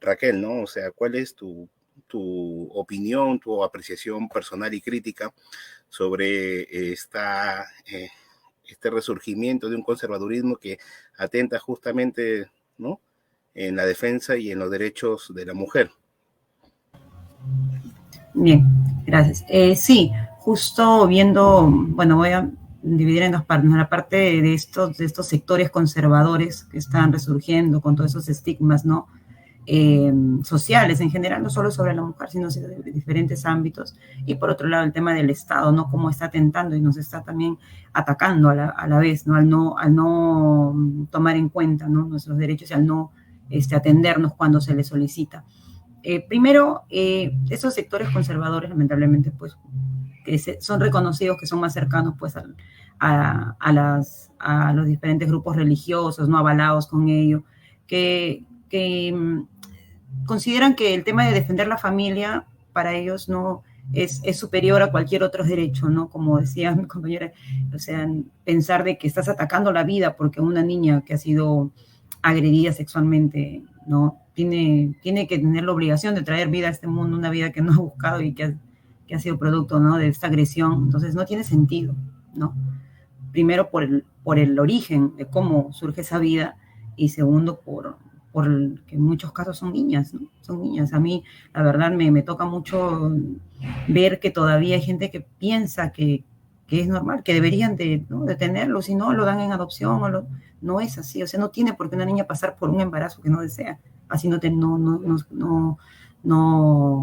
Raquel, ¿no? O sea, ¿cuál es tu opinión, tu apreciación personal y crítica sobre este resurgimiento de un conservadurismo que atenta justamente, ¿no? En la defensa y en los derechos de la mujer? Bien, gracias. Sí, justo viendo, bueno, voy a dividir en dos partes, ¿no? La parte de estos sectores conservadores que están resurgiendo con todos esos estigmas, ¿no? sociales en general, no solo sobre la mujer, sino de diferentes ámbitos. Y por otro lado, el tema del Estado, ¿no? Cómo está atentando y nos está también atacando a la vez, ¿no? Al no tomar en cuenta, ¿no? Nuestros derechos y al no atendernos cuando se les solicita. Primero, esos sectores conservadores, lamentablemente, pues, que son reconocidos, que son más cercanos, pues, a los diferentes grupos religiosos, no avalados con ello, que consideran que el tema de defender la familia para ellos no es superior a cualquier otro derecho, ¿no? Como decía mi compañera, o sea, pensar de que estás atacando la vida porque una niña que ha sido agredida sexualmente, ¿no? Tiene que tener la obligación de traer vida a este mundo, una vida que no ha buscado y que ha sido producto, ¿no? De esta agresión. Entonces no tiene sentido, ¿no? Primero por el origen de cómo surge esa vida y segundo por que en muchos casos son niñas, ¿no? Son niñas. A mí, la verdad, me toca mucho ver que todavía hay gente que piensa que es normal, que deberían ¿no? de tenerlo, si no, lo dan en adopción, no es así. O sea, no tiene por qué una niña pasar por un embarazo que no desea. Así no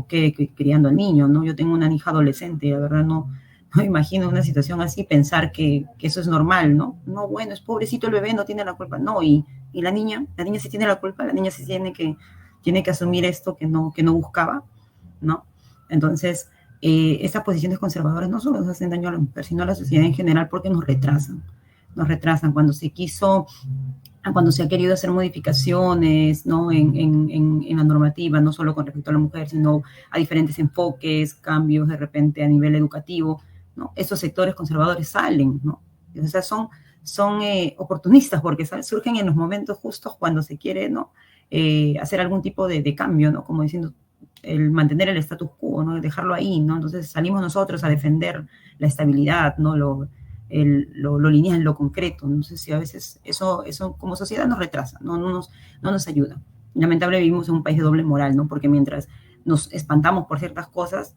quede criando al niño, ¿no? Yo tengo una hija adolescente y la verdad no me imagino una situación así, pensar que eso es normal, ¿no? No, bueno, es pobrecito el bebé, no tiene la culpa. No, y la niña sí tiene la culpa, la niña sí tiene que asumir esto que no buscaba, ¿no? Entonces, estas posiciones conservadoras no solo nos hacen daño a la mujer, sino a la sociedad en general porque nos retrasan cuando se ha querido hacer modificaciones, ¿no? en la normativa, no solo con respecto a la mujer, sino a diferentes enfoques, cambios de repente a nivel educativo, ¿no? Estos sectores conservadores salen, ¿no? O sea, son oportunistas porque surgen en los momentos justos cuando se quiere, ¿no? Hacer algún tipo de cambio, ¿no? Como diciendo, el mantener el status quo, ¿no? Dejarlo ahí, ¿no? Entonces salimos nosotros a defender la estabilidad, ¿no? Lo lineal, lo concreto. No sé si a veces eso como sociedad nos retrasa, no nos ayuda. Lamentablemente vivimos en un país de doble moral, ¿no? Porque mientras nos espantamos por ciertas cosas,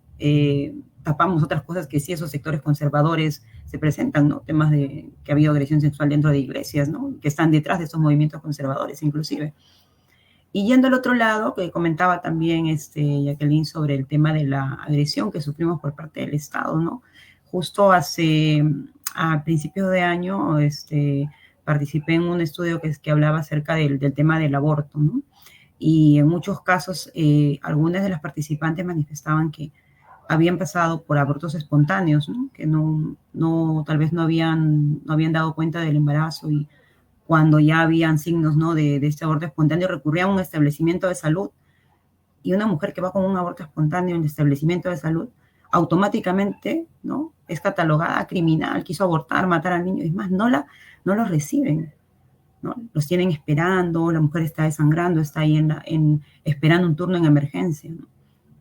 tapamos otras cosas que sí esos sectores conservadores se presentan, ¿no? Temas de que ha habido agresión sexual dentro de iglesias, ¿no? Que están detrás de estos movimientos conservadores, inclusive. Y yendo al otro lado, que comentaba también Jacqueline sobre el tema de la agresión que sufrimos por parte del Estado, ¿no? Justo a principios de año participé en un estudio que hablaba acerca del tema del aborto, ¿no? Y en muchos casos, algunas de las participantes manifestaban que habían pasado por abortos espontáneos, ¿no? Que tal vez no habían dado cuenta del embarazo y cuando ya habían signos, ¿no? de este aborto espontáneo, recurrían a un establecimiento de salud y una mujer que va con un aborto espontáneo en el establecimiento de salud automáticamente, ¿no? Es catalogada criminal, quiso abortar, matar al niño, es más, no los reciben, ¿no? Los tienen esperando, la mujer está desangrando, está ahí esperando un turno en emergencia, ¿no?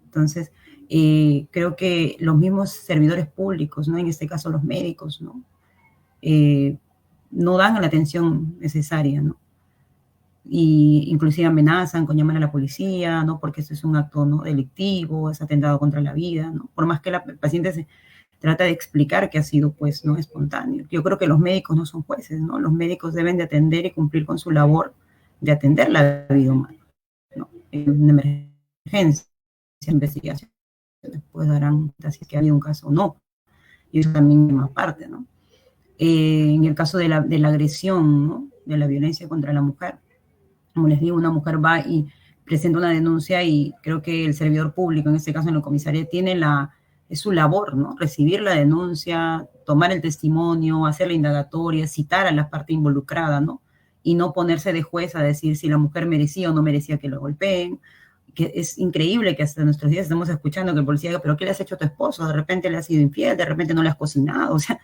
Entonces, creo que los mismos servidores públicos, ¿no? En este caso los médicos, ¿no? No dan la atención necesaria, ¿no? Y inclusive amenazan con llamar a la policía, ¿no? Porque eso es un acto, ¿no? delictivo, es atentado contra la vida, ¿no? Por más que el paciente se trata de explicar que ha sido, pues, no espontáneo. Yo creo que los médicos no son jueces, ¿no? Los médicos deben de atender y cumplir con su labor de atender la vida humana, ¿no? En una emergencia, investigación, después darán si es que ha habido un caso o no. Y eso también es más parte, ¿no? En el caso de la agresión, ¿no? De la violencia contra la mujer, como les digo, una mujer va y presenta una denuncia y creo que el servidor público, en este caso en la comisaría, es su labor, ¿no? Recibir la denuncia, tomar el testimonio, hacer la indagatoria, citar a la parte involucrada, ¿no? Y no ponerse de juez a decir si la mujer merecía o no merecía que lo golpeen. Que es increíble que hasta nuestros días estemos escuchando que el policía diga, pero ¿qué le has hecho a tu esposo? De repente le has sido infiel, de repente no le has cocinado, o sea,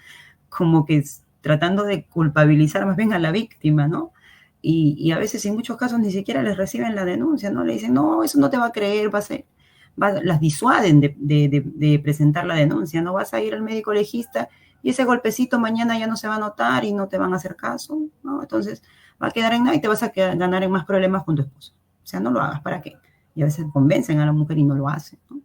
como que tratando de culpabilizar más bien a la víctima, ¿no? Y a veces en muchos casos ni siquiera les reciben la denuncia, ¿no? Le dicen, no, eso no te va a creer, las disuaden de presentar la denuncia, ¿no? Vas a ir al médico legista y ese golpecito mañana ya no se va a notar y no te van a hacer caso, ¿no? Entonces va a quedar en nada y te vas a ganar en más problemas con tu esposo. O sea, no lo hagas, ¿para qué? Y a veces convencen a la mujer y no lo hacen, ¿no?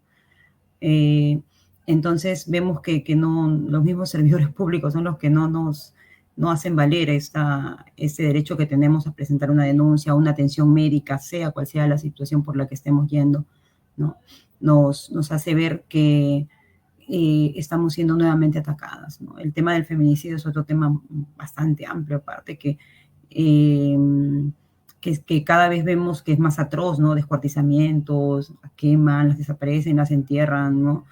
Entonces vemos que no, los mismos servidores públicos son los que no nos no hacen valer este derecho que tenemos a presentar una denuncia, una atención médica, sea cual sea la situación por la que estemos yendo, ¿no? Nos hace ver que estamos siendo nuevamente atacadas, ¿no? El tema del feminicidio es otro tema bastante amplio, aparte eh, que cada vez vemos que es más atroz, ¿no? Descuartizamientos, las queman, las desaparecen, las entierran, ¿no?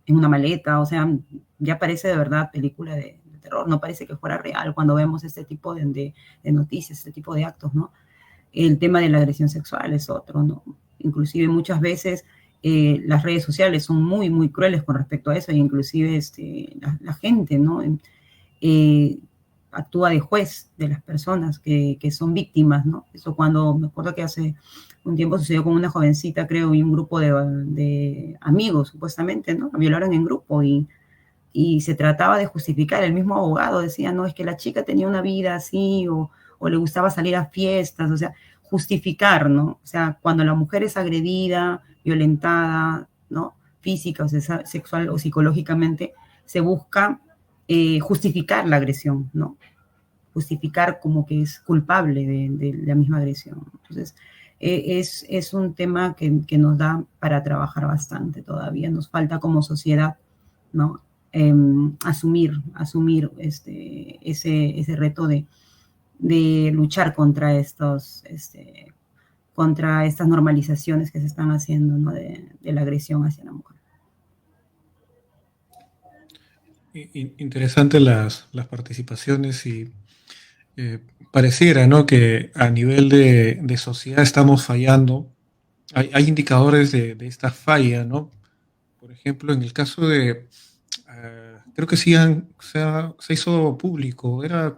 En una maleta, o sea, ya parece de verdad película de terror, no parece que fuera real cuando vemos este tipo de noticias, este tipo de actos, ¿no? El tema de la agresión sexual es otro, ¿no? Inclusive muchas veces las redes sociales son muy, muy crueles con respecto a eso, e inclusive la gente, ¿no? Eh, actúa de juez de las personas que son víctimas, ¿no? Eso cuando, me acuerdo que hace un tiempo sucedió con una jovencita, creo, y un grupo de amigos, supuestamente, ¿no? La violaron en grupo y se trataba de justificar. El mismo abogado decía, no, es que la chica tenía una vida así o le gustaba salir a fiestas, o sea, justificar, ¿no? O sea, cuando la mujer es agredida, violentada, ¿no? Física o sexual o psicológicamente, se busca justificar la agresión, ¿no? Justificar como que es culpable de la misma agresión. Entonces, es un tema que nos da para trabajar bastante todavía. Nos falta como sociedad, ¿no? Asumir ese reto de luchar contra contra estas normalizaciones que se están haciendo, ¿no? de la agresión hacia la mujer. Interesante las participaciones y pareciera, ¿no?, que a nivel de sociedad estamos fallando. Hay indicadores de esta falla, ¿no? Por ejemplo, en el caso de, creo que sí se hizo público, era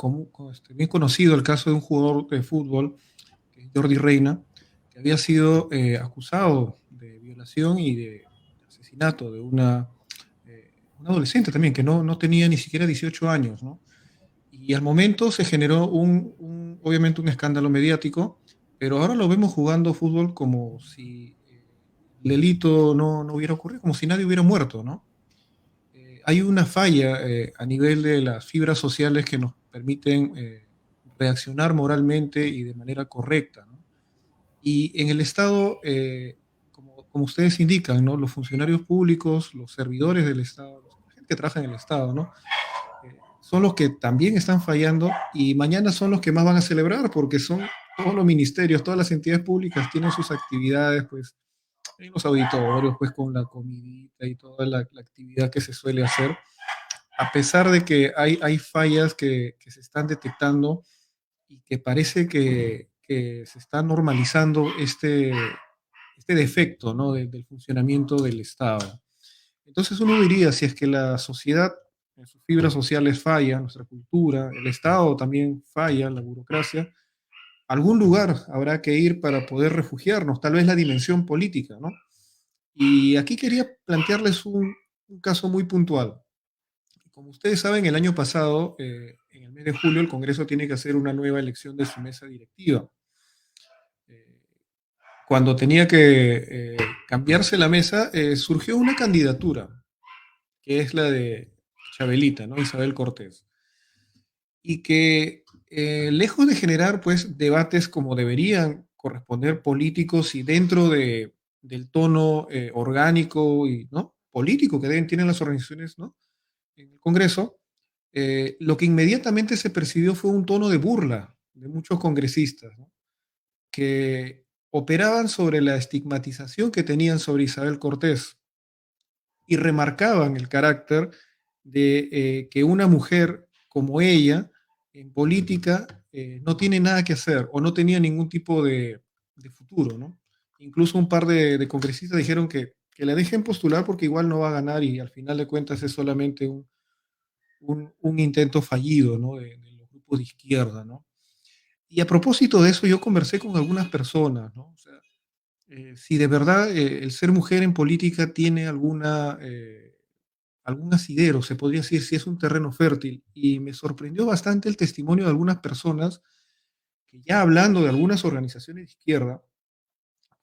bien conocido el caso de un jugador de fútbol, que es Jordi Reina, que había sido acusado de violación y de asesinato de una adolescente también, que no tenía ni siquiera 18 años, ¿no? Y al momento se generó obviamente un escándalo mediático, pero ahora lo vemos jugando fútbol como si el delito no hubiera ocurrido, como si nadie hubiera muerto, ¿no? Hay una falla a nivel de las fibras sociales que nos permiten reaccionar moralmente y de manera correcta, ¿no? Y en el Estado, como ustedes indican, ¿no?, los funcionarios públicos, los servidores del Estado, la gente que trabaja en el Estado, ¿no?, son los que también están fallando y mañana son los que más van a celebrar porque son todos los ministerios, todas las entidades públicas tienen sus actividades, pues, en los auditorios, pues, con la comidita y toda la actividad que se suele hacer, a pesar de que hay fallas que se están detectando y que parece que se está normalizando este defecto, ¿no?, del funcionamiento del Estado. Entonces uno diría, si es que la sociedad en sus fibras sociales falla, nuestra cultura, el Estado también falla, la burocracia, algún lugar habrá que ir para poder refugiarnos, tal vez la dimensión política, ¿no? Y aquí quería plantearles un caso muy puntual. Como ustedes saben, el año pasado, en el mes de julio, el Congreso tiene que hacer una nueva elección de su mesa directiva. Eh, Cuando tenía que cambiarse la mesa, surgió una candidatura, que es la de Chabelita, ¿no? Isabel Cortés. Y que lejos de generar pues debates como deberían corresponder políticos y dentro del tono orgánico y ¿no?, político que tienen las organizaciones, ¿no?, en el Congreso, lo que inmediatamente se percibió fue un tono de burla de muchos congresistas, ¿no?, que operaban sobre la estigmatización que tenían sobre Isabel Cortés y remarcaban el carácter de que una mujer como ella en política no tiene nada que hacer o no tenía ningún tipo de futuro, ¿no? Incluso un par de congresistas dijeron que la dejen postular porque igual no va a ganar y al final de cuentas es solamente un intento fallido, ¿no?, de los grupos de izquierda, ¿no? Y a propósito de eso, yo conversé con algunas personas, ¿no? O sea, si de verdad el ser mujer en política tiene algún asidero, se podría decir, si es un terreno fértil. Y me sorprendió bastante el testimonio de algunas personas que ya hablando de algunas organizaciones de izquierda,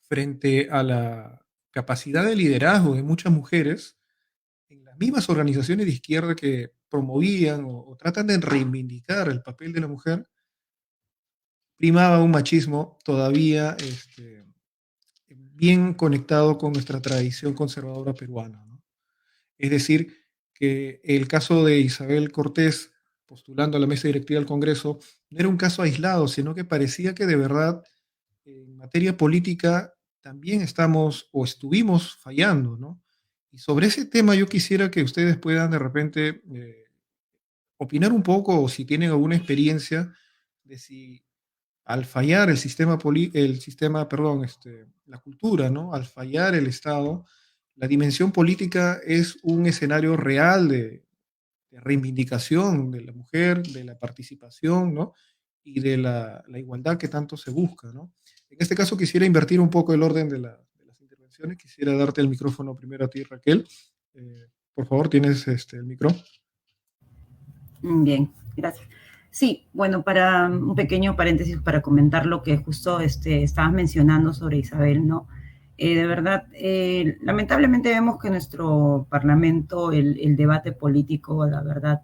frente a la capacidad de liderazgo de muchas mujeres en las mismas organizaciones de izquierda que promovían o tratan de reivindicar el papel de la mujer, primaba un machismo todavía bien conectado con nuestra tradición conservadora peruana, ¿no? Es decir, que el caso de Isabel Cortés postulando a la mesa directiva del Congreso no era un caso aislado, sino que parecía que de verdad en materia política también estamos o estuvimos fallando, ¿no? Y sobre ese tema yo quisiera que ustedes puedan de repente opinar un poco o si tienen alguna experiencia de si al fallar el sistema, perdón, la cultura, ¿no? Al fallar el Estado, la dimensión política es un escenario real de reivindicación de la mujer, de la participación, ¿no? Y de la igualdad que tanto se busca, ¿no? En este caso quisiera invertir un poco el orden de las intervenciones. Quisiera darte el micrófono primero a ti, Raquel. Por favor, tienes el micro. Bien, gracias. Sí, bueno, para un pequeño paréntesis para comentar lo que justo estabas mencionando sobre Isabel, ¿no? De verdad, lamentablemente vemos que en nuestro Parlamento el debate político, la verdad,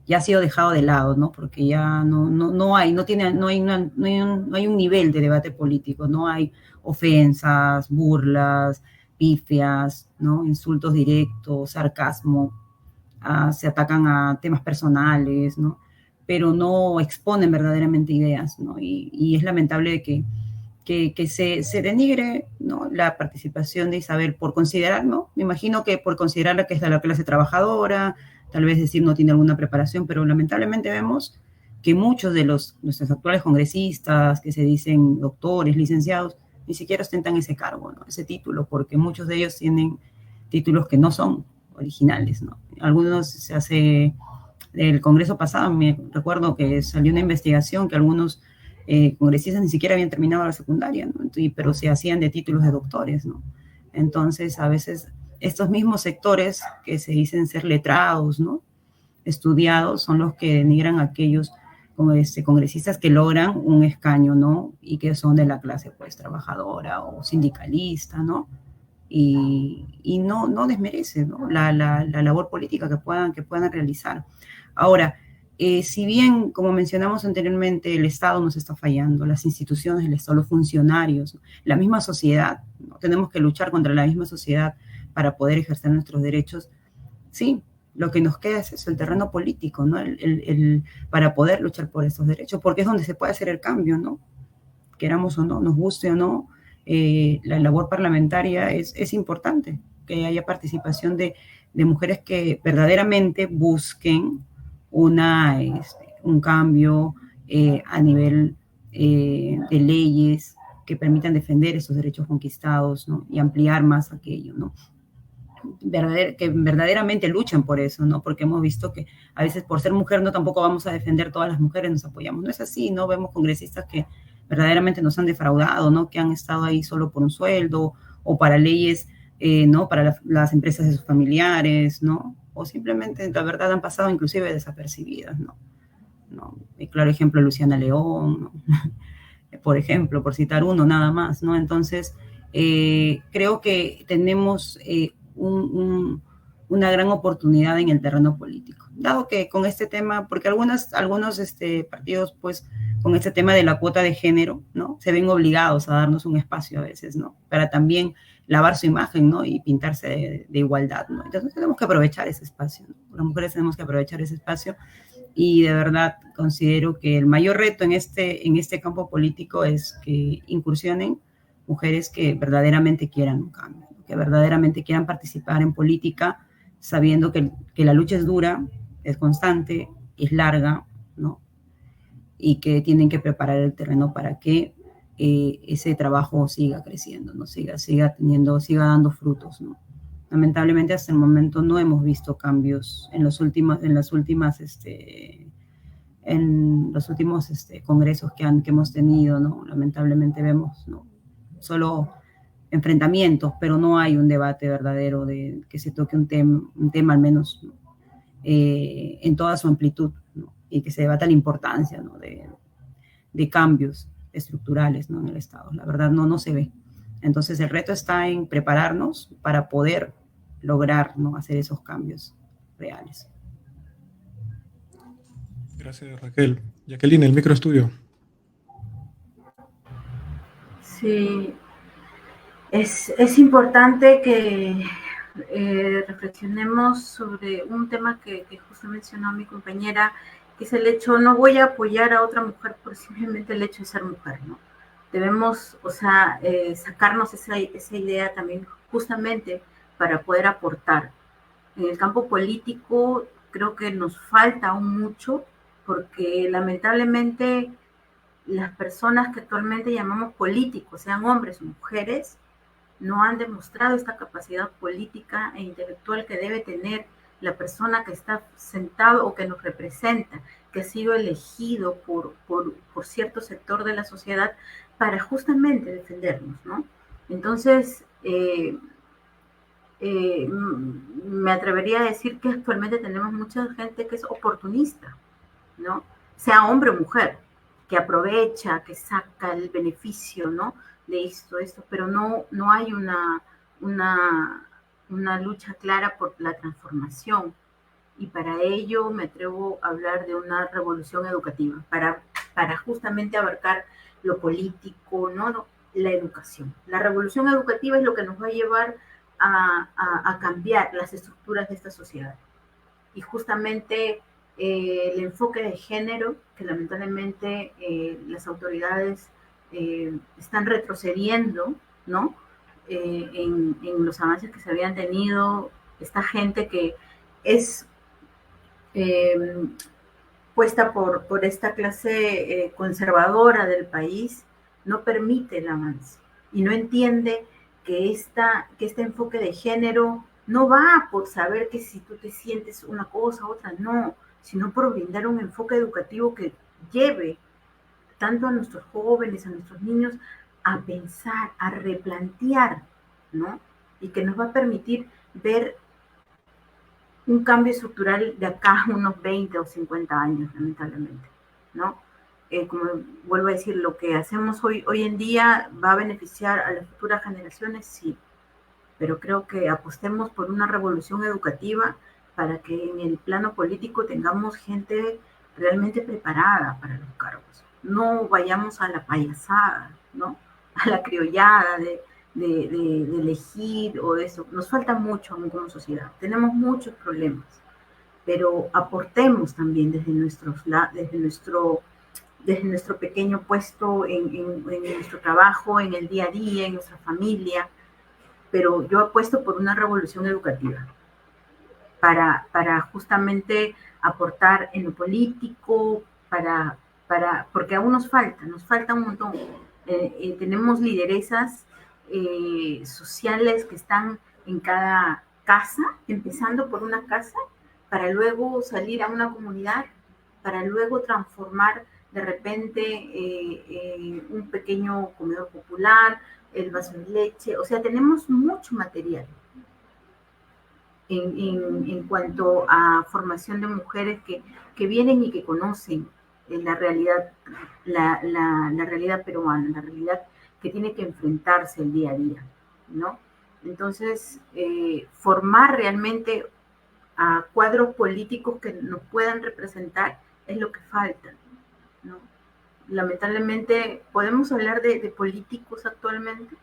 ya ha sido dejado de lado, ¿no? Porque ya no hay un nivel de debate político, no hay ofensas, burlas, pifias, ¿no? Insultos directos, sarcasmo, se atacan a temas personales, ¿no? Pero no exponen verdaderamente ideas, ¿no? Y es lamentable que se denigre, ¿no? La participación de Isabel por considerar, ¿no? Me imagino que por considerarla que es de la clase trabajadora, tal vez decir no tiene alguna preparación, pero lamentablemente vemos que muchos de nuestros actuales congresistas que se dicen doctores, licenciados, ni siquiera ostentan ese cargo, ¿no? Ese título, porque muchos de ellos tienen títulos que no son originales, ¿no? Algunos se hace, el Congreso pasado, me recuerdo que salió una investigación que algunos congresistas ni siquiera habían terminado la secundaria, ¿no? Pero se hacían de títulos de doctores, ¿no? Entonces, a veces, estos mismos sectores que se dicen ser letrados, ¿no? Estudiados, son los que denigran a aquellos como congresistas que logran un escaño, ¿no? Y que son de la clase, pues, trabajadora o sindicalista, ¿no? Y no desmerece, ¿no? La labor política que puedan realizar. Ahora, si bien, como mencionamos anteriormente, el Estado nos está fallando, las instituciones del Estado, los funcionarios, ¿no? La misma sociedad, ¿no? Tenemos que luchar contra la misma sociedad para poder ejercer nuestros derechos. Sí, lo que nos queda es eso, el terreno político, ¿no? Para poder luchar por esos derechos, porque es donde se puede hacer el cambio, ¿no? Queramos o no, nos guste o no, la labor parlamentaria es importante, que haya participación de mujeres que verdaderamente busquen un cambio a nivel de leyes que permitan defender esos derechos conquistados, ¿no? Y ampliar más aquello, ¿no? Que verdaderamente luchen por eso, ¿no? Porque hemos visto que a veces por ser mujer no tampoco vamos a defender todas las mujeres, nos apoyamos. No es así, ¿no? Vemos congresistas que verdaderamente nos han defraudado, ¿no? Que han estado ahí solo por un sueldo o para leyes, ¿no? Para las empresas de sus familiares, ¿no? O simplemente, la verdad, han pasado inclusive desapercibidas, ¿no? Y claro ejemplo, Luciana León, ¿no? Por ejemplo, por citar uno nada más, ¿no? Entonces, creo que tenemos una gran oportunidad en el terreno político. Dado que con este tema, porque algunos partidos, pues, con este tema de la cuota de género, ¿no? Se ven obligados a darnos un espacio a veces, ¿no? Para también lavar su imagen, ¿no? Y pintarse de igualdad, ¿no? Entonces tenemos que aprovechar ese espacio, ¿no? Las mujeres tenemos que aprovechar ese espacio y de verdad considero que el mayor reto en este campo político es que incursionen mujeres que verdaderamente quieran un cambio, que verdaderamente quieran participar en política, sabiendo que la lucha es dura, es constante, es larga, ¿no? Y que tienen que preparar el terreno para que ese trabajo siga creciendo, ¿no? Siga dando frutos, ¿no? Lamentablemente hasta el momento no hemos visto cambios en los últimos congresos que hemos tenido, ¿no? Lamentablemente vemos, ¿no? Solo enfrentamientos, pero no hay un debate verdadero de que se toque un tema al menos, ¿no? En toda su amplitud, ¿no? Y que se debata la importancia, ¿no? de cambios estructurales, ¿no? En el Estado. La verdad no se ve. Entonces el reto está en prepararnos para poder lograr, ¿no? Hacer esos cambios reales. Gracias, Raquel. Jacqueline, el micro es tuyo. Sí, es importante que reflexionemos sobre un tema que justo mencionó mi compañera, que es el hecho, no voy a apoyar a otra mujer por simplemente el hecho de ser mujer, ¿no? Debemos, o sea, sacarnos esa idea también justamente para poder aportar. En el campo político creo que nos falta aún mucho porque lamentablemente las personas que actualmente llamamos políticos, sean hombres o mujeres, no han demostrado esta capacidad política e intelectual que debe tener la persona que está sentado o que nos representa, que ha sido elegido por cierto sector de la sociedad para justamente defendernos, ¿no? Entonces, me atrevería a decir que actualmente tenemos mucha gente que es oportunista, ¿no? Sea hombre o mujer, que aprovecha, que saca el beneficio, ¿no? De esto, pero no hay una lucha clara por la transformación. Y para ello me atrevo a hablar de una revolución educativa, para justamente abarcar lo político, ¿no? La educación. La revolución educativa es lo que nos va a llevar a cambiar las estructuras de esta sociedad. Y justamente el enfoque de género, que lamentablemente las autoridades están retrocediendo, ¿no? En los avances que se habían tenido, esta gente que es puesta por esta clase conservadora del país, no permite el avance y no entiende que este enfoque de género no va por saber que si tú te sientes una cosa u otra, no, sino por brindar un enfoque educativo que lleve tanto a nuestros jóvenes, a nuestros niños, a pensar, a replantear, ¿no? Y que nos va a permitir ver un cambio estructural de acá a unos 20 o 50 años, lamentablemente, ¿no? Como vuelvo a decir, lo que hacemos hoy en día va a beneficiar a las futuras generaciones, sí, pero creo que apostemos por una revolución educativa para que en el plano político tengamos gente realmente preparada para los cargos. No vayamos a la payasada, ¿no? A la criollada de elegir o eso. Nos falta mucho aún como sociedad. Tenemos muchos problemas, pero aportemos también desde nuestro pequeño puesto en nuestro trabajo, en el día a día, en nuestra familia, pero yo apuesto por una revolución educativa para justamente aportar en lo político, porque aún nos falta un montón. Tenemos lideresas sociales que están en cada casa, empezando por una casa, para luego salir a una comunidad, para luego transformar de repente un pequeño comedor popular, el vaso de leche, o sea, tenemos mucho material en cuanto a formación de mujeres que vienen y que conocen la realidad, la realidad peruana, la realidad que tiene que enfrentarse el día a día, ¿no? Entonces, formar realmente a cuadros políticos que nos puedan representar es lo que falta, ¿no? Lamentablemente, podemos hablar de políticos actualmente,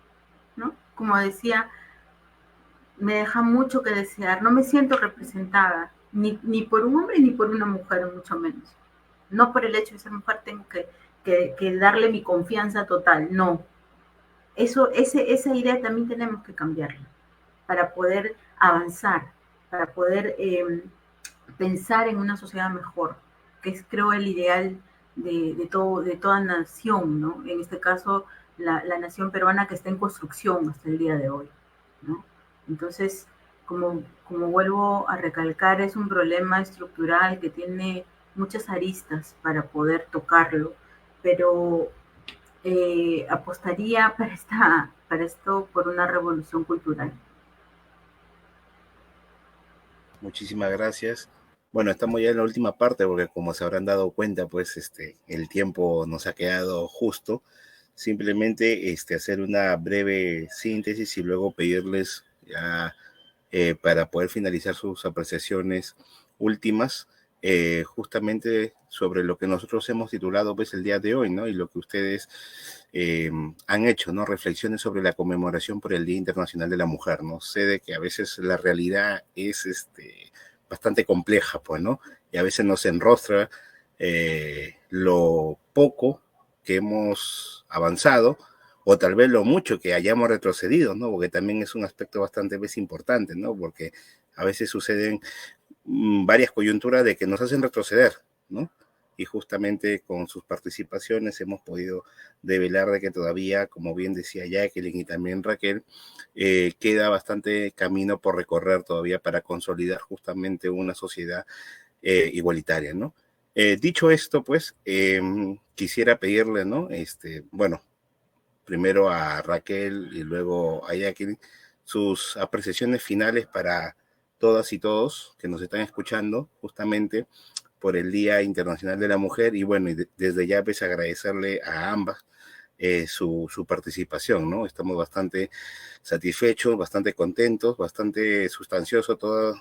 ¿no? Como decía, me deja mucho que desear, no me siento representada, ni por un hombre ni por una mujer, mucho menos. No por el hecho de ser mujer tengo que darle mi confianza total, no. Esa idea también tenemos que cambiarla para poder avanzar, para poder pensar en una sociedad mejor, que es creo el ideal de toda nación, ¿no? En este caso, la nación peruana que está en construcción hasta el día de hoy, ¿no? Entonces, como vuelvo a recalcar, es un problema estructural que tiene muchas aristas para poder tocarlo, pero apostaría para esto por una revolución cultural. Muchísimas gracias. Bueno, estamos ya en la última parte porque como se habrán dado cuenta, pues el tiempo nos ha quedado justo. Simplemente hacer una breve síntesis y luego pedirles ya para poder finalizar sus apreciaciones últimas, justamente sobre lo que nosotros hemos titulado pues el día de hoy, ¿no? Y lo que ustedes han hecho, ¿no? Reflexiones sobre la conmemoración por el Día Internacional de la Mujer, ¿no? Sé de que a veces la realidad es bastante compleja, pues, ¿no? Y a veces nos enrostra lo poco que hemos avanzado o tal vez lo mucho que hayamos retrocedido, ¿no? Porque también es un aspecto bastante importante, ¿no? Porque a veces suceden varias coyunturas de que nos hacen retroceder, ¿no? Y justamente con sus participaciones hemos podido develar de que todavía, como bien decía Jacqueline y también Raquel, queda bastante camino por recorrer todavía para consolidar justamente una sociedad igualitaria, ¿no? Dicho esto, pues, quisiera pedirle, ¿no? Bueno, primero a Raquel y luego a Jacqueline, sus apreciaciones finales para todas y todos que nos están escuchando justamente por el Día Internacional de la Mujer y bueno, desde ya pues agradecerle a ambas su participación, ¿no? Estamos bastante satisfechos, bastante contentos, bastante sustancioso todas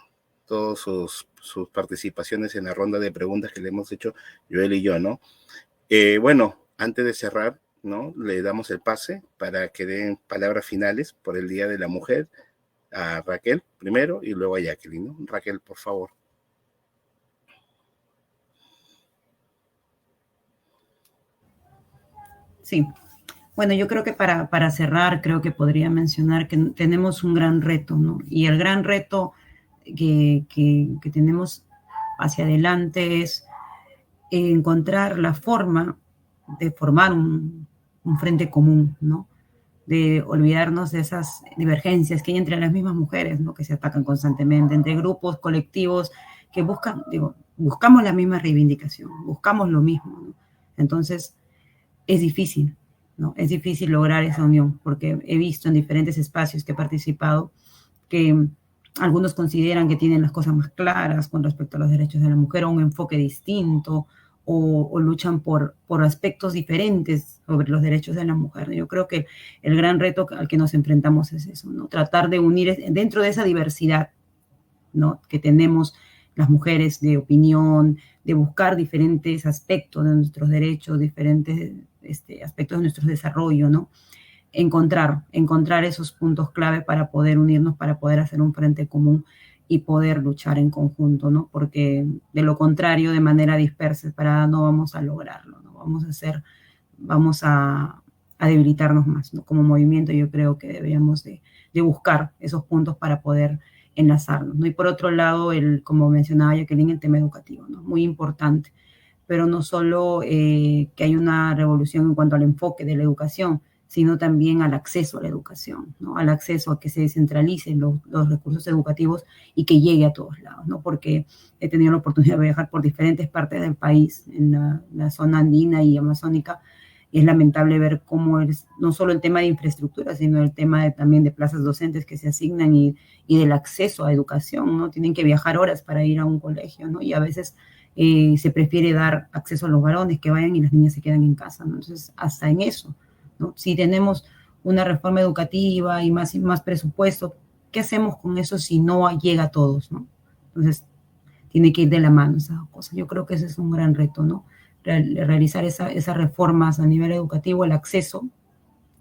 sus participaciones en la ronda de preguntas que le hemos hecho Joel y yo, ¿no? Bueno, antes de cerrar, ¿no? Le damos el pase para que den palabras finales por el Día de la Mujer a Raquel primero y luego a Jacqueline, ¿no? Raquel, por favor. Sí. Bueno, yo creo que para cerrar, creo que podría mencionar que tenemos un gran reto, ¿no? Y el gran reto que tenemos hacia adelante es encontrar la forma de formar un frente común, ¿no? De olvidarnos de esas divergencias que hay entre las mismas mujeres, ¿no? Que se atacan constantemente, entre grupos, colectivos, que buscamos la misma reivindicación, buscamos lo mismo, ¿no? Entonces, es difícil, ¿no? Es difícil lograr esa unión, porque he visto en diferentes espacios que he participado que algunos consideran que tienen las cosas más claras con respecto a los derechos de la mujer o un enfoque distinto o luchan por aspectos diferentes sobre los derechos de la mujer. Yo creo que el gran reto al que nos enfrentamos es eso, ¿no? Tratar de unir dentro de esa diversidad, ¿no? Que tenemos las mujeres de opinión, de buscar diferentes aspectos de nuestros derechos, diferentes aspectos de nuestro desarrollo, ¿no? Encontrar esos puntos clave para poder unirnos, para poder hacer un frente común y poder luchar en conjunto, ¿no? Porque de lo contrario, de manera dispersa, no vamos a lograrlo, ¿no? Vamos a debilitarnos más, ¿no? Como movimiento yo creo que deberíamos de buscar esos puntos para poder enlazarnos, ¿no? Y por otro lado, como mencionaba Jacqueline, el tema educativo, ¿no? Muy importante, pero no solo que hay una revolución en cuanto al enfoque de la educación, sino también al acceso a la educación, ¿no? Al acceso a que se descentralicen los recursos educativos y que llegue a todos lados, ¿no? Porque he tenido la oportunidad de viajar por diferentes partes del país, en la zona andina y amazónica, y es lamentable ver cómo es no solo el tema de infraestructura, sino el tema también de plazas docentes que se asignan y del acceso a educación, ¿no? Tienen que viajar horas para ir a un colegio, ¿no? Y a veces se prefiere dar acceso a los varones que vayan y las niñas se quedan en casa, ¿no? Entonces, hasta en eso, ¿no? Si tenemos una reforma educativa y más presupuesto, ¿qué hacemos con eso si no llega a todos, ¿no? Entonces, tiene que ir de la mano esas cosas. Yo creo que ese es un gran reto, ¿no? Realizar esas reformas a nivel educativo, el acceso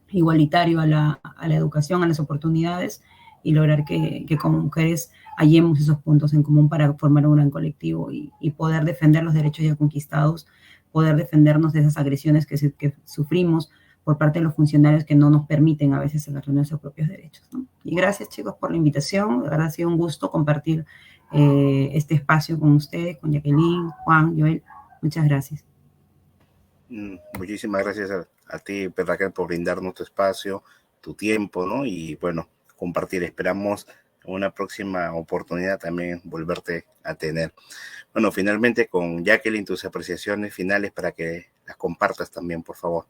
igualitario a la educación, a las oportunidades y lograr que como mujeres hallemos esos puntos en común para formar un gran colectivo y poder defender los derechos ya conquistados, poder defendernos de esas agresiones que sufrimos por parte de los funcionarios que no nos permiten a veces agarrar nuestros propios derechos, ¿no? Y gracias, chicos, por la invitación. De verdad ha sido un gusto compartir este espacio con ustedes, con Jacqueline, Juan, Joel. Muchas gracias. Muchísimas gracias a ti, Raquel, por brindarnos tu espacio, tu tiempo, ¿no? Y bueno, compartir. Esperamos en una próxima oportunidad también volverte a tener. Bueno, finalmente con Jacqueline, tus apreciaciones finales para que las compartas también, por favor.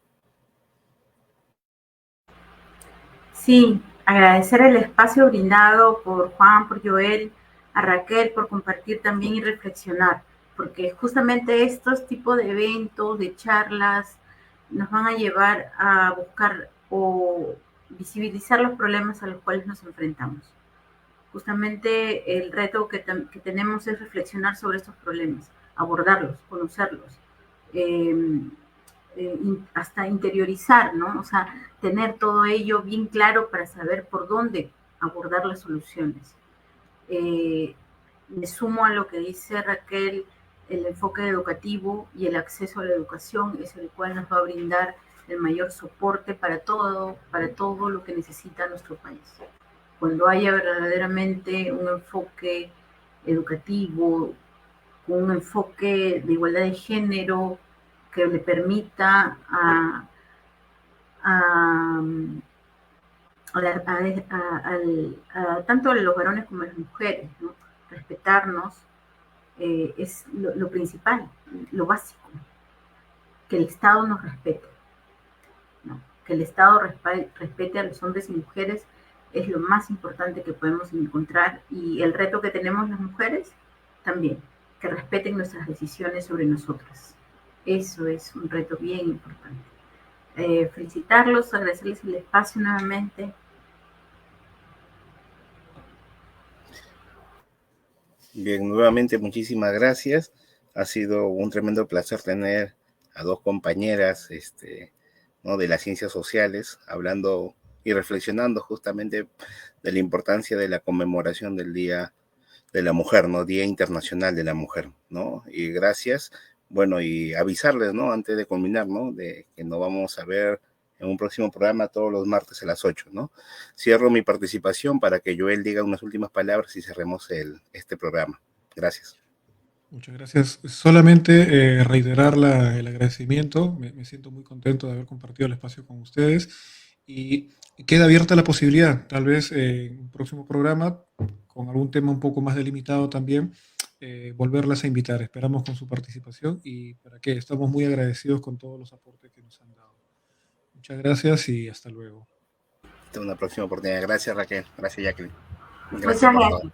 Sí, agradecer el espacio brindado por Juan, por Joel, a Raquel, por compartir también y reflexionar, porque justamente estos tipos de eventos, de charlas, nos van a llevar a buscar o visibilizar los problemas a los cuales nos enfrentamos. Justamente el reto que tenemos es reflexionar sobre estos problemas, abordarlos, conocerlos, hasta interiorizar, ¿no? O sea, tener todo ello bien claro para saber por dónde abordar las soluciones. Me sumo a lo que dice Raquel, el enfoque educativo y el acceso a la educación es el cual nos va a brindar el mayor soporte para todo lo que necesita nuestro país. Cuando haya verdaderamente un enfoque educativo, un enfoque de igualdad de género que le permita tanto a los varones como a las mujeres, ¿no? Respetarnos, es lo principal, lo básico, que el Estado nos respete, ¿no? Que el Estado respete a los hombres y mujeres es lo más importante que podemos encontrar, y el reto que tenemos las mujeres también, que respeten nuestras decisiones sobre nosotras. Eso es un reto bien importante. Felicitarlos, agradecerles el espacio nuevamente. Bien, nuevamente muchísimas gracias. Ha sido un tremendo placer tener a dos compañeras, ¿no?, de las ciencias sociales, hablando y reflexionando justamente de la importancia de la conmemoración del Día de la Mujer, ¿no? Día Internacional de la Mujer, ¿no? Y gracias. Bueno, y avisarles, ¿no?, antes de culminar, ¿no?, de que nos vamos a ver en un próximo programa todos los martes a las 8, ¿no? Cierro mi participación para que Joel diga unas últimas palabras y cerremos este programa. Gracias. Muchas gracias. Solamente reiterar el agradecimiento. Me siento muy contento de haber compartido el espacio con ustedes y queda abierta la posibilidad, tal vez en un próximo programa, con algún tema un poco más delimitado también, volverlas a invitar. Esperamos con su participación y para qué, estamos muy agradecidos con todos los aportes que nos han dado. Muchas gracias y hasta luego. Hasta una próxima oportunidad. Gracias, Raquel. Gracias, Jacqueline. Muchas gracias.